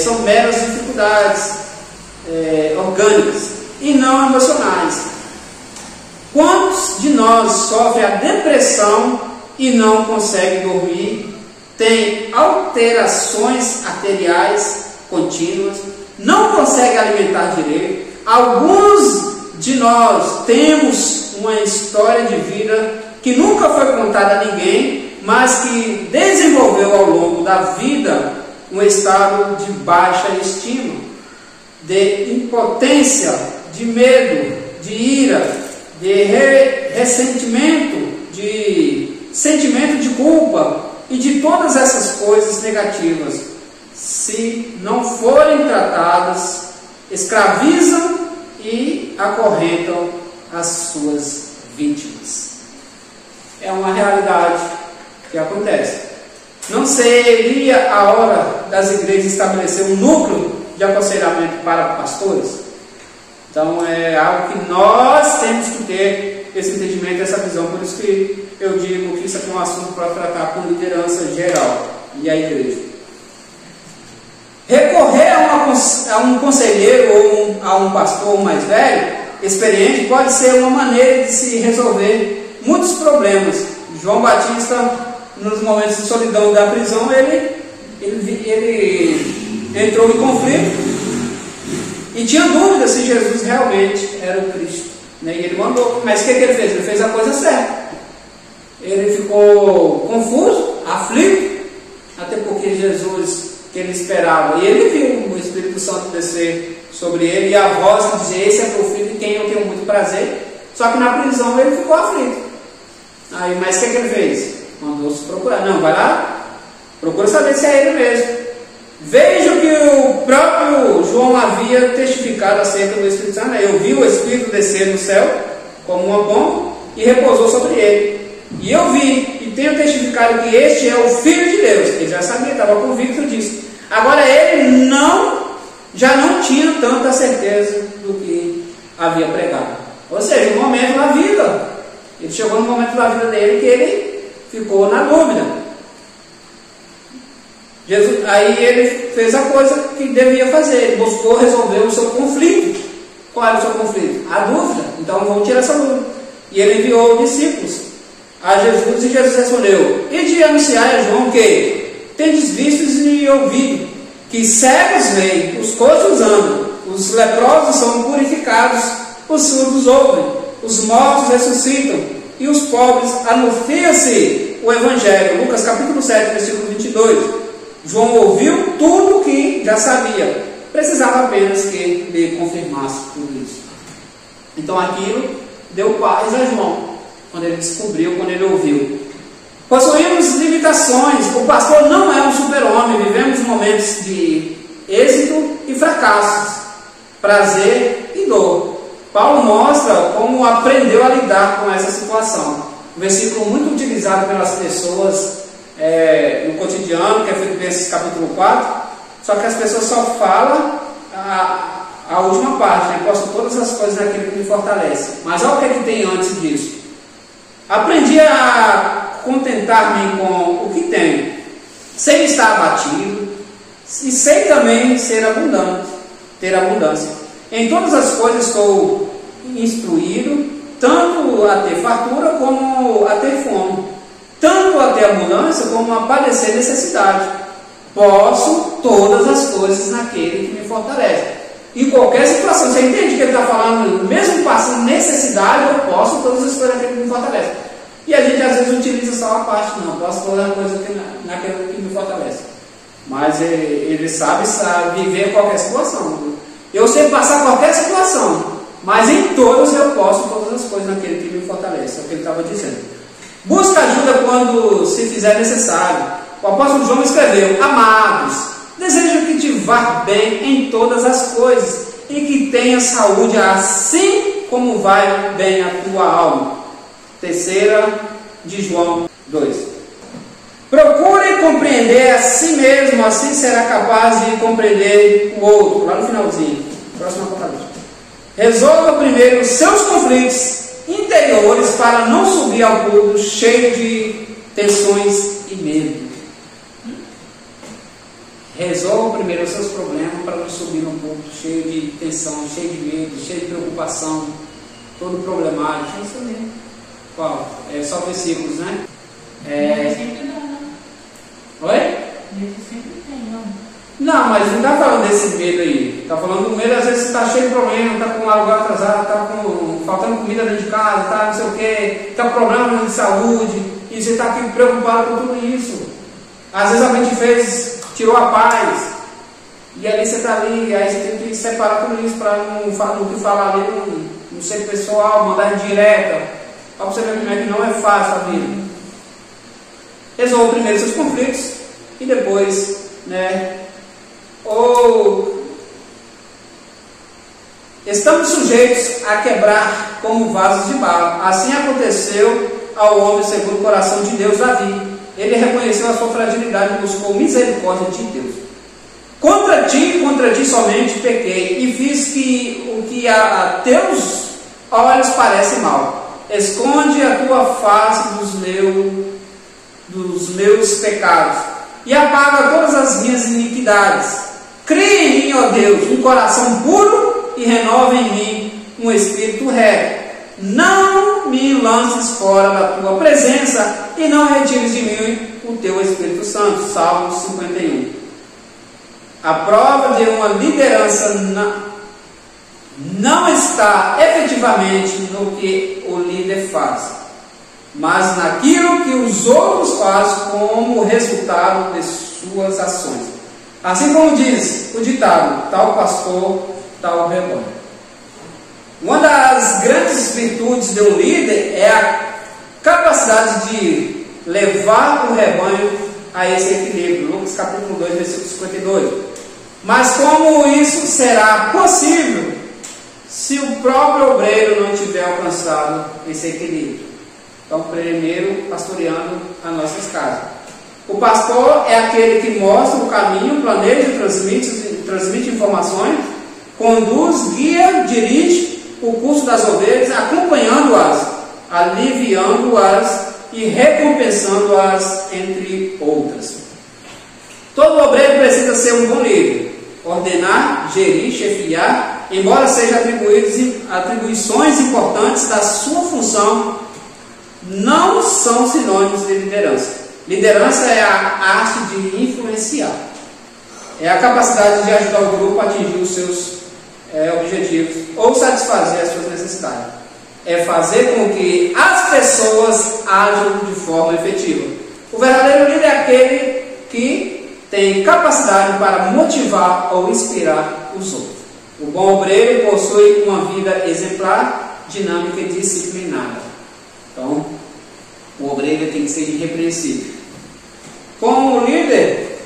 são meras dificuldades orgânicas e não emocionais. Quantos de nós sofrem a depressão e não conseguem dormir, tem alterações arteriais contínuas, não conseguem alimentar direito? Alguns de nós temos uma história de vida que nunca foi contada a ninguém, mas que desenvolveu ao longo da vida um estado de baixa estima, de impotência, de medo, de ira, de ressentimento, de sentimento de culpa e de todas essas coisas negativas. Se não forem tratadas, escravizam e acorrentam as suas vítimas. É uma realidade que acontece. Não seria a hora das igrejas estabelecer um núcleo de aconselhamento para pastores? Então é algo que nós temos que ter esse entendimento, essa visão. Por isso que eu digo que isso aqui é um assunto para tratar com liderança geral e a igreja. Recorrer a um conselheiro ou a um pastor mais velho, experiente, pode ser uma maneira de se resolver muitos problemas. João Batista, nos momentos de solidão da prisão, ele entrou em conflito e tinha dúvida se Jesus realmente era o Cristo, né? E ele mandou, mas o que ele fez? Ele fez a coisa certa. Ele ficou confuso, aflito, até porque Jesus, que ele esperava, e ele viu o Espírito Santo descer sobre ele, e a voz que dizia: esse é meu filho em quem eu tenho muito prazer. Só que na prisão ele ficou aflito. Aí, mas o que ele fez? Mandou se procurar. Não, vai lá, procura saber se é ele mesmo. Veja o que o próprio João havia testificado acerca do Espírito Santo. Eu vi o Espírito descer do céu como uma pomba e repousou sobre ele. E eu vi e tenho testificado que este é o Filho de Deus. Ele já sabia, estava convicto disso. Agora ele já não tinha tanta certeza do que havia pregado. Ou seja, um momento na vida, ele chegou no momento da vida dele que ele ficou na dúvida. Aí ele fez a coisa que devia fazer, ele buscou resolver o seu conflito. Qual era o seu conflito? A dúvida. Então vamos tirar essa dúvida. E ele enviou discípulos a Jesus, e Jesus respondeu: e de anunciar a João que tendes vistos e ouvido, que cegos veem, os coxos andam, os leprosos são purificados, os surdos ouvem, os mortos ressuscitam, e os pobres anuncia-se o Evangelho. Lucas capítulo 7, versículo 22. João ouviu tudo o que já sabia, precisava apenas que lhe confirmasse tudo isso. Então aquilo deu paz a João, quando ele descobriu, quando ele ouviu. Possuímos limitações, o pastor não é um super-homem, vivemos momentos de êxito e fracassos, prazer e dor. Paulo mostra como aprendeu a lidar com essa situação. Um versículo muito utilizado pelas pessoas no cotidiano, que é Filipenses capítulo 4, só que as pessoas só falam a última parte, né? Posso todas as coisas naquele que me fortalece. Mas olha o que é que tem antes disso. Aprendi a contentar-me com o que tenho, sem estar abatido, e sei também ser abundante, ter abundância. Em todas as coisas estou instruído, tanto a ter fartura como a ter fome, tanto a ter abundância como a padecer necessidade. Posso todas as coisas naquele que me fortalece. Em qualquer situação, você entende que ele está falando, mesmo passando necessidade, eu posso todas as coisas naquele que me fortalece. E a gente às vezes utiliza só uma parte, não, posso todas as coisas naquele que me fortalece. Mas ele sabe viver qualquer situação. Eu sei passar qualquer situação, mas em todas eu posso todas as coisas naquele que me fortalece. É o que ele estava dizendo. Busca ajuda quando se fizer necessário. O apóstolo João escreveu: amados, desejo que te vá bem em todas as coisas e que tenha saúde, assim como vai bem a tua alma. 3 de João 2. Procure compreender a si mesmo, assim será capaz de compreender o outro. Lá no finalzinho, próximo apocalipse. Resolva primeiro os seus conflitos interiores para não subir ao púlpito cheio de tensões e medo. Resolva primeiro os seus problemas para não subir no púlpito cheio de tensão, cheio de medo, cheio de preocupação, todo problemático. É isso mesmo. Qual? É só versículos, né? Sempre dá, né? Oi? Medo sempre tem, não. Não, mas não está falando desse medo aí. Está falando do medo, às vezes você está cheio de problema, está com um aluguel atrasado, está faltando comida dentro de casa, está não sei o quê, está com problemas de saúde, e você está aqui preocupado com tudo isso. Às vezes alguém tirou a paz, e ali você está ali, aí você tem que separar tudo isso para não falar ali, não ser pessoal, mandar direta. Para você ver como é que não é fácil a vida. Resolva primeiro seus conflitos e depois, estamos sujeitos a quebrar como vasos de barro. Assim aconteceu ao homem segundo o coração de Deus, Davi. Ele reconheceu a sua fragilidade e buscou misericórdia de Deus. Contra ti somente pequei e fiz o que a teus olhos parece mal. Esconde a tua face dos meus pecados e apaga todas as minhas iniquidades. Cria em mim, ó Deus, um coração puro e renova em mim um espírito reto. Não me lances fora da tua presença e não retires de mim o teu Espírito Santo. Salmo 51. A prova de uma liderança não está efetivamente no que o líder faz, mas naquilo que os outros fazem como resultado de suas ações. Assim como diz o ditado: tal pastor, tal rebanho. Uma das grandes virtudes de um líder é a capacidade de levar o rebanho a esse equilíbrio. Lucas capítulo 2, versículo 52. Mas como isso será possível se o próprio obreiro não tiver alcançado esse equilíbrio? Então, primeiro, pastoreando as nossas casas. O pastor é aquele que mostra o caminho, planeja, transmite informações, conduz, guia, dirige o curso das ovelhas, acompanhando-as, aliviando-as e recompensando-as, entre outras. Todo obreiro precisa ser um bom líder, ordenar, gerir, chefiar embora sejam atribuições importantes da sua função, não são sinônimos de liderança. Liderança é a arte de influenciar. É a capacidade de ajudar o grupo a atingir os seus objetivos ou satisfazer as suas necessidades. É fazer com que as pessoas ajam de forma efetiva. O verdadeiro líder é aquele que tem capacidade para motivar ou inspirar os outros. O bom obreiro possui uma vida exemplar, dinâmica e disciplinada. Então, o obreiro tem que ser irrepreensível. Como líder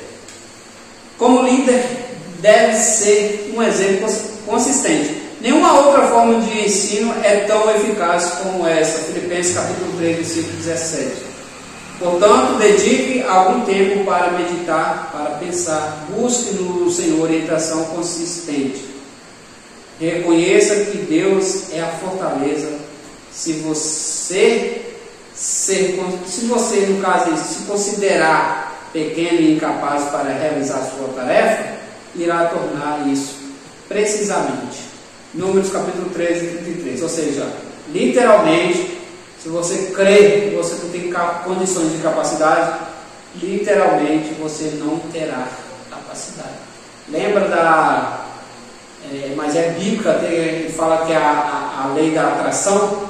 deve ser um exemplo consistente. Nenhuma outra forma de ensino é tão eficaz como essa. Filipenses capítulo 3, versículo 17. Portanto, dedique algum tempo para meditar, para pensar. Busque no Senhor orientação consistente. Reconheça que Deus é a fortaleza. Se você, no caso, se considerar pequeno e incapaz para realizar a sua tarefa, irá tornar isso precisamente. Números capítulo 13 e 33. Ou seja, literalmente, se você crê que você não tem condições de capacidade, literalmente você não terá capacidade. Lembra mas é bíblica, que fala que a lei da atração,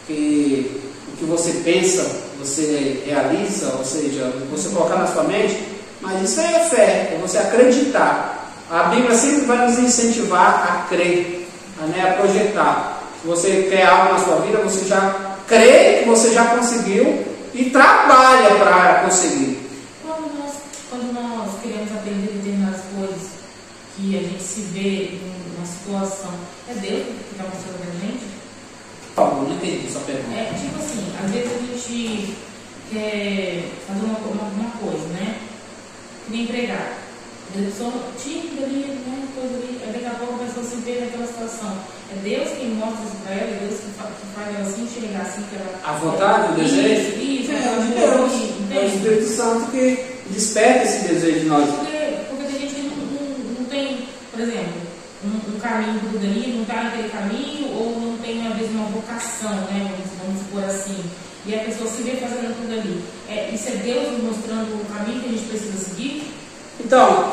que o que você pensa, você realiza, ou seja, você colocar na sua mente, mas isso aí é fé, é você acreditar. A Bíblia sempre vai nos incentivar a crer, a projetar. Se você quer algo na sua vida, você já crê que você já conseguiu e trabalha para conseguir. Quando nós queremos aprender determinadas coisas, que a gente se vê numa situação, é Deus que está mostrando pra gente? Por favor, não entendi sua pergunta. Tipo assim, às vezes a gente quer fazer uma coisa, né? Que nem empregar. A pessoa tímida ali, né? Coisa ali, aí daqui a pouco a pessoa se vê naquela situação. É Deus quem mostra isso para ela, é Deus que faz ela se enxergar assim que ela. A vontade, o desejo? Isso, é o Espírito Santo que desperta esse desejo de nós. Porque tem gente que não tem, por exemplo, um caminho do dali, não está naquele caminho, ou não tem, às vezes, uma vocação, né? Vamos supor assim. E a pessoa se vê fazendo tudo ali. Isso é Deus nos mostrando o caminho que a gente precisa seguir? Então,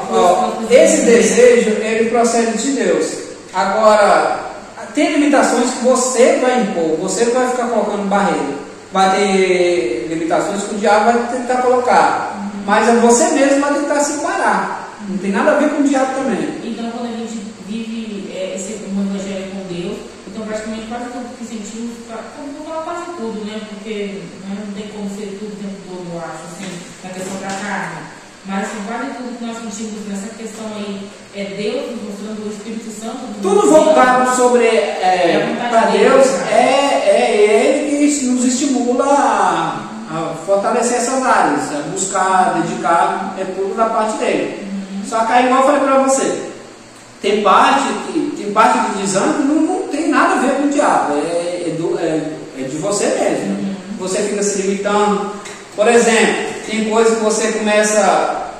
esse desejo, ele procede de Deus. Agora, tem limitações que você vai impor, você vai ficar colocando barreira. Vai ter limitações que o diabo vai tentar colocar. Mas você mesmo vai tentar se parar. Não tem nada a ver com o diabo também. Então, quando a gente vive esse evangelho com Deus, então praticamente quase tudo que sentimos, vou falar quase tudo, né? Porque não tem como ser tudo o tempo todo, eu acho, assim, na questão da carne. Mas quase tudo que nós sentimos nessa questão aí é Deus nos mostrando o Espírito Santo. Tudo voltado sobre para Deus, é Ele que nos estimula a fortalecer essas áreas, a buscar, dedicar, é tudo da parte dele. Só que aí, igual eu falei para você, tem parte de desânimo não tem nada a ver com o diabo, é de você mesmo. Você fica se limitando. Por exemplo, tem coisa que você começa a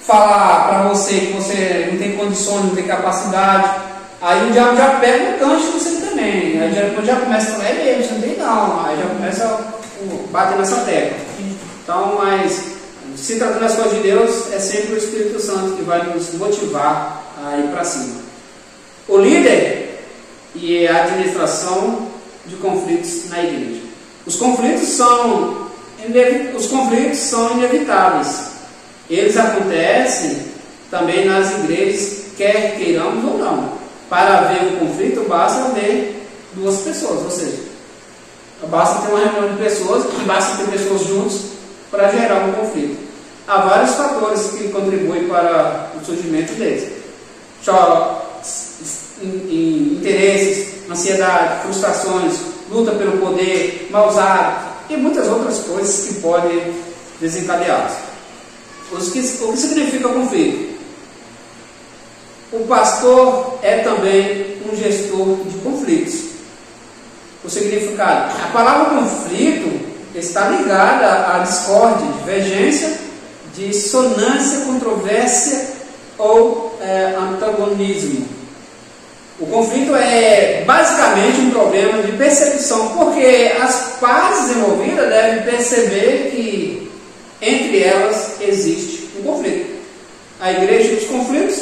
falar para você que você não tem condições, não tem capacidade. Aí o diabo já pega um gancho de você também. Aí já começa a falar, você não tem não. Aí já começa a bater nessa tecla. Então, mas se tratando das coisas de Deus, é sempre o Espírito Santo que vai nos motivar a ir para cima. O líder e a administração de conflitos na igreja. Os conflitos são inevitáveis. Eles acontecem também nas igrejas, quer queiramos ou não. Para haver um conflito, basta haver duas pessoas, ou seja, basta ter uma reunião de pessoas, basta ter pessoas juntos para gerar um conflito. Há vários fatores que contribuem para o surgimento deles. Interesses, ansiedade, frustrações, luta pelo poder, maus hábitos e muitas outras coisas que podem desencadeá-los. O que significa conflito? O pastor é também um gestor de conflitos. O significado? A palavra conflito está ligada à discórdia, divergência, dissonância, controvérsia ou antagonismo. O conflito é basicamente um problema de percepção, porque as partes envolvidas devem perceber que entre elas existe um conflito. A igreja dos conflitos,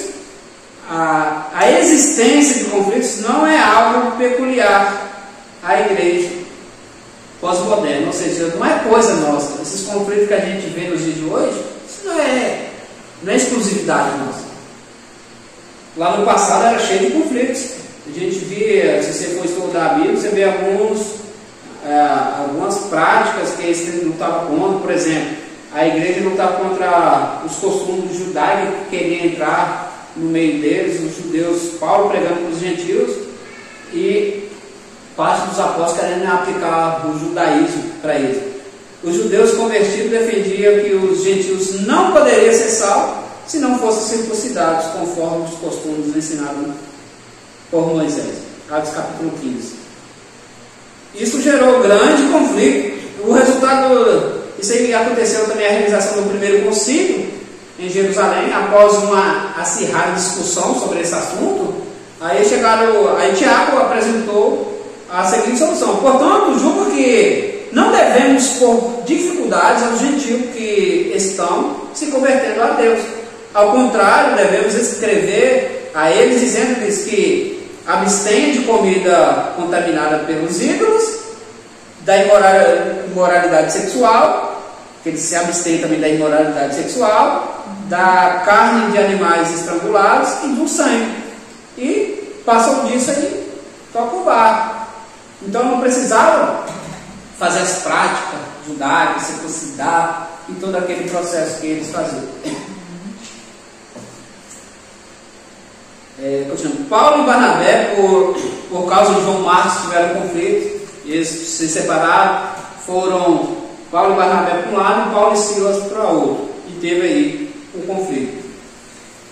a existência de conflitos não é algo peculiar à igreja pós-moderna, ou seja, não é coisa nossa. Esses conflitos que a gente vê nos dias de hoje, isso não é exclusividade nossa. Lá no passado era cheio de conflitos. A gente via, se você for estudar a Bíblia, você vê algumas práticas que eles lutavam contra. Por exemplo, a igreja lutava contra os costumes judaicos que queriam entrar no meio deles, os judeus, Paulo pregando para os gentios e parte dos apóstolos querendo aplicar o judaísmo para eles. Os judeus convertidos defendiam que os gentios não poderiam ser salvos se não fossem circuncidados conforme os costumes ensinados por Moisés. Atos capítulo 15. Isso gerou grande conflito. O resultado, isso aí aconteceu também a realização do primeiro concílio em Jerusalém, após uma acirrada discussão sobre esse assunto. Aí Tiago apresentou a seguinte solução: portanto, julgo que não devemos pôr dificuldades aos gentios que estão se convertendo a Deus. Ao contrário, devemos escrever a eles dizendo-lhes que abstenham de comida contaminada pelos ídolos, da imoralidade sexual, que eles se abstêm também da imoralidade sexual, da carne de animais estrangulados e do sangue. E passam disso aí, toca o barco. Então não precisava fazer as práticas judaicas, circuncidar e todo aquele processo que eles faziam. Continuando. Paulo e Barnabé, por causa de João Marcos, tiveram conflito. Eles se separaram, foram Paulo e Barnabé para um lado e Paulo e Silas para o outro. E teve aí um conflito.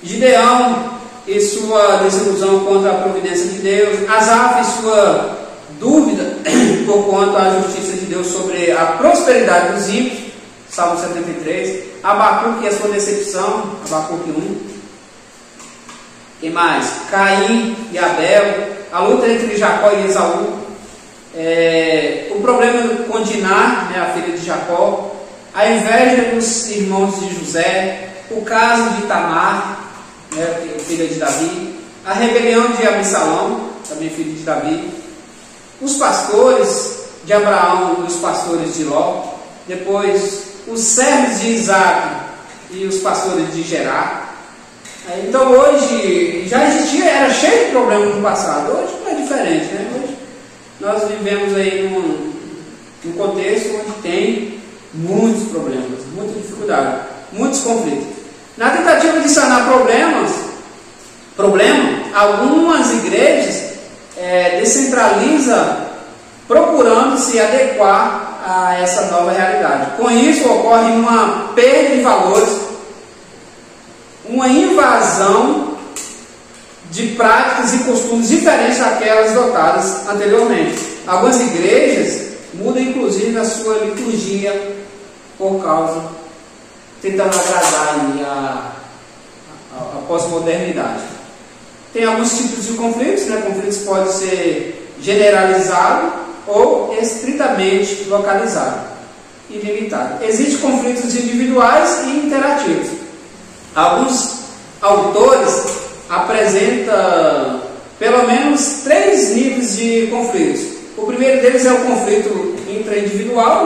Gideão e sua desilusão contra a providência de Deus. Asaf e sua dúvida por quanto à justiça de Deus sobre a prosperidade dos ímpios. Salmo 73. Abacuque e a sua decepção. Abacuque 1. Quem mais? Caim e Abel, a luta entre Jacó e Esaú, o problema com Diná, a filha de Jacó, a inveja dos irmãos de José, o caso de Tamar, filha de Davi, a rebelião de Absalão, também filho de Davi, os pastores de Abraão e os pastores de Ló, depois os servos de Isaac e os pastores de Gerar. Então hoje já existia, era cheio de problemas no passado. Hoje não é diferente, né? Hoje nós vivemos aí num contexto onde tem muitos problemas, muita dificuldade, muitos conflitos. Na tentativa de sanar algumas igrejas descentralizam, procurando se adequar a essa nova realidade. Com isso ocorre uma perda de valores, uma invasão de práticas e costumes diferentes daquelas adotadas anteriormente. Algumas igrejas mudam inclusive a sua liturgia por causa, tentando agradar a pós-modernidade. Tem alguns tipos de conflitos, conflitos podem ser generalizados ou estritamente localizados e limitados. Existem conflitos individuais e interativos. Alguns autores apresentam pelo menos 3 níveis de conflitos. O primeiro deles é o conflito intraindividual,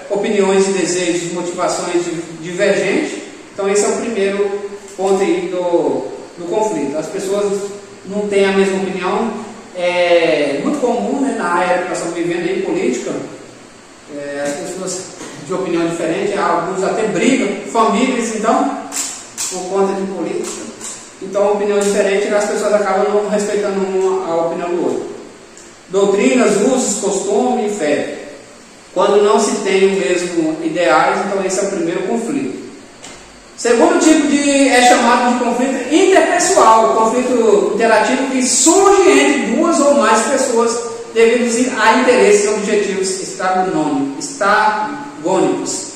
opiniões e desejos, motivações divergentes. Então esse é o primeiro ponto aí do conflito. As pessoas não têm a mesma opinião. É muito comum, na era que nós estamos vivendo aí, política, as pessoas de opinião diferente, alguns até brigam, famílias, então, por conta de política. Então, opinião diferente, as pessoas acabam não respeitando a opinião do outro. Doutrinas, usos, costume e fé. Quando não se tem o mesmo ideais, então esse é o primeiro conflito. Segundo tipo é chamado de conflito interpessoal, o conflito interativo que surge entre 2 ou mais pessoas devido a interesses e objetivos estagônicos.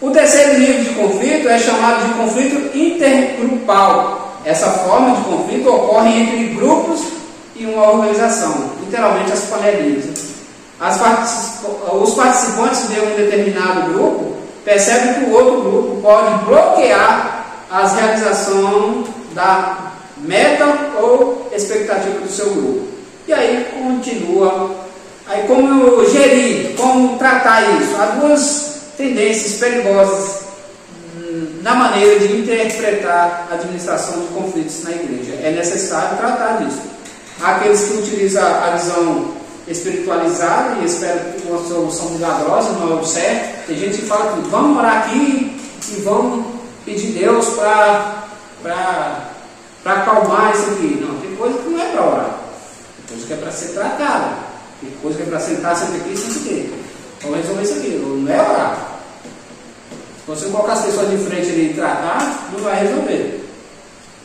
O terceiro nível de conflito é chamado de conflito intergrupal. Essa forma de conflito ocorre entre grupos e uma organização, literalmente as panelinhas. Os participantes de um determinado grupo percebem que o outro grupo pode bloquear as realizações da meta ou expectativa do seu grupo. E aí continua. Aí como gerir, como tratar isso? Há duas tendências perigosas na maneira de interpretar a administração de conflitos na igreja. É necessário tratar disso. Há aqueles que utilizam a visão espiritualizada e esperam que uma solução milagrosa não é o certo. Tem gente que fala que vamos orar aqui e vamos pedir Deus para acalmar isso aqui. Não, tem coisa que não é para orar. Tem coisa que é para ser tratada. Tem coisa que é para sentar, senta aqui e senta aqui. Vamos resolver isso aqui. Não é orar. Se você colocar as pessoas de frente ali e tratar, não vai resolver.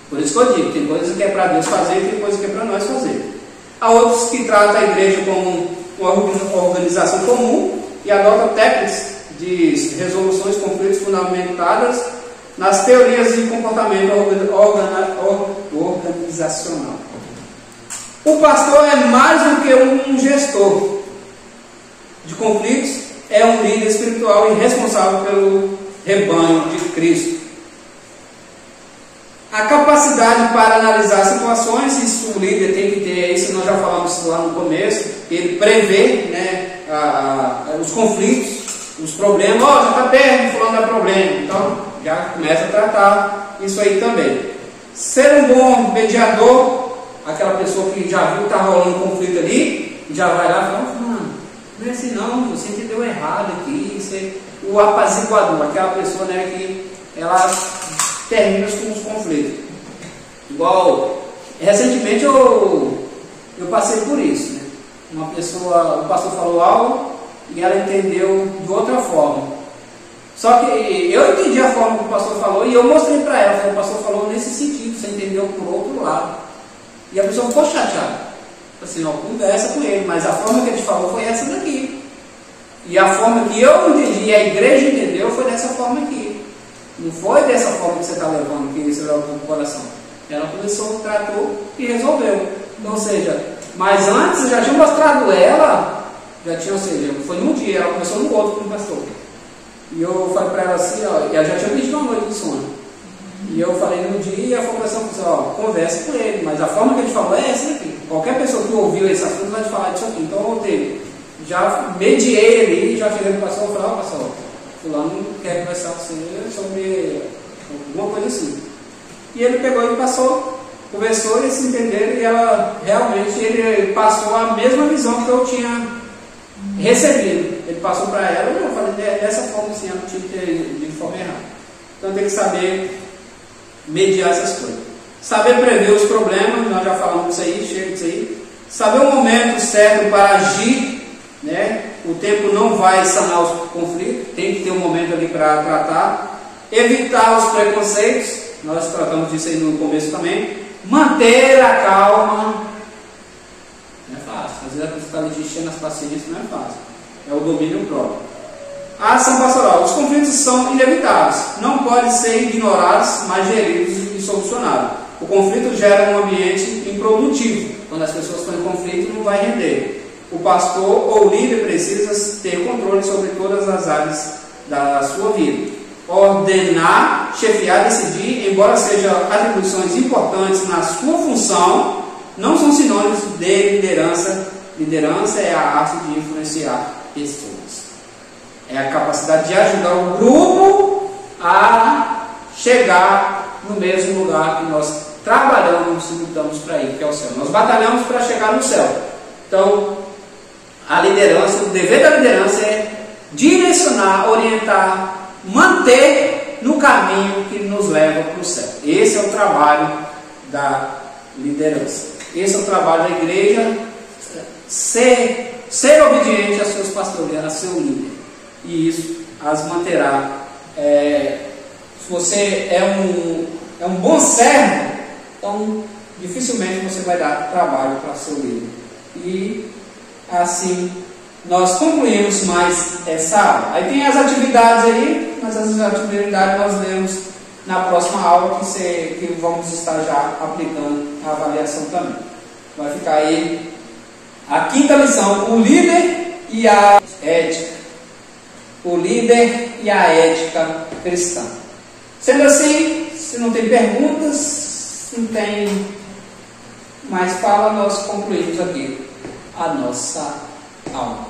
Por isso que eu digo, tem coisas que é para Deus fazer e tem coisas que é para nós fazer. Há outros que tratam a igreja como uma organização comum e adotam técnicas de resoluções de conflitos fundamentadas nas teorias de comportamento organizacional. O pastor é mais do que um gestor de conflitos, é um líder espiritual e responsável pelo rebanho de Cristo. A capacidade para analisar situações, isso o líder tem que ter, isso nós já falamos lá no começo, ele prevê, né, os conflitos, os problemas, já está perto, fulano dá problema, então já começa a tratar isso aí também. Ser um bom mediador, aquela pessoa que já viu que está rolando um conflito ali, já vai lá e fala, não é assim não, você entendeu errado aqui, o apaziguador, aquela pessoa, né, que ela termina com os conflitos. Igual, recentemente eu passei por isso, né? Uma pessoa, o pastor falou algo e ela entendeu de outra forma. Só que eu entendi a forma que o pastor falou e eu mostrei para ela, falei, o pastor falou nesse sentido, você entendeu por outro lado. E a pessoa ficou chateada. Assim, ó, conversa com ele, mas a forma que ele falou foi essa daqui. E a forma que eu entendi e a igreja entendeu foi dessa forma aqui. Não foi dessa forma que você está levando, que você leva no coração. Ela começou, tratou e resolveu. Ou seja, mas antes eu já tinha mostrado ela, já tinha, ou seja, foi num dia, ela começou no outro com o pastor. E eu falei para ela assim, ó, e ela já tinha pedido uma noite de sono. E eu falei no dia e a formação falou assim, ó, converse com ele, mas a forma que ele falou é essa aqui. Qualquer pessoa que ouviu esse assunto vai te falar disso aqui. Então eu voltei, já mediei ali, já cheguei no pastor e falei, ó, pastor, fulano quer conversar com você sobre alguma coisa assim. E ele pegou e passou, conversou, eles se entenderam e ela realmente ele passou a mesma visão que eu tinha recebido. Ele passou para ela e eu falei dessa forma assim, ela tinha de forma errada. Então tem que saber mediar essas coisas. Saber prever os problemas, nós já falamos disso aí, chega disso aí. Saber o momento certo para agir, né? O tempo não vai sanar os conflitos, tem que ter um momento ali para tratar. Evitar os preconceitos, nós tratamos disso aí no começo também. Manter a calma, não é fácil. Às vezes a pessoa está ali enchendo as paciências, não é fácil. É o domínio próprio. A ação pastoral. Os conflitos são inevitáveis, não podem ser ignorados, mas geridos e solucionados. O conflito gera um ambiente improdutivo. Quando as pessoas estão em conflito, não vai render. O pastor ou o líder precisa ter controle sobre todas as áreas da sua vida. Ordenar, chefiar, decidir, embora sejam atribuições importantes na sua função, não são sinônimos de liderança. Liderança é a arte de influenciar pessoas. É a capacidade de ajudar o grupo a chegar no mesmo lugar que nós trabalhamos e lutamos para ir, que é o céu. Nós batalhamos para chegar no céu. Então, a liderança, o dever da liderança é direcionar, orientar, manter no caminho que nos leva para o céu. Esse é o trabalho da liderança. Esse é o trabalho da igreja, ser obediente aos seus pastores, a seu líder. E isso as manterá. Se você é um bom servo, então dificilmente você vai dar trabalho para seu líder. E assim nós concluímos mais essa aula. Aí tem as atividades aí, mas as atividades nós lemos na próxima aula que vamos estar já aplicando a avaliação também. Vai ficar aí a quinta lição, o líder e a ética. O líder e a ética cristã. Sendo assim, se não tem perguntas, não tem mais fala, nós concluímos aqui a nossa aula.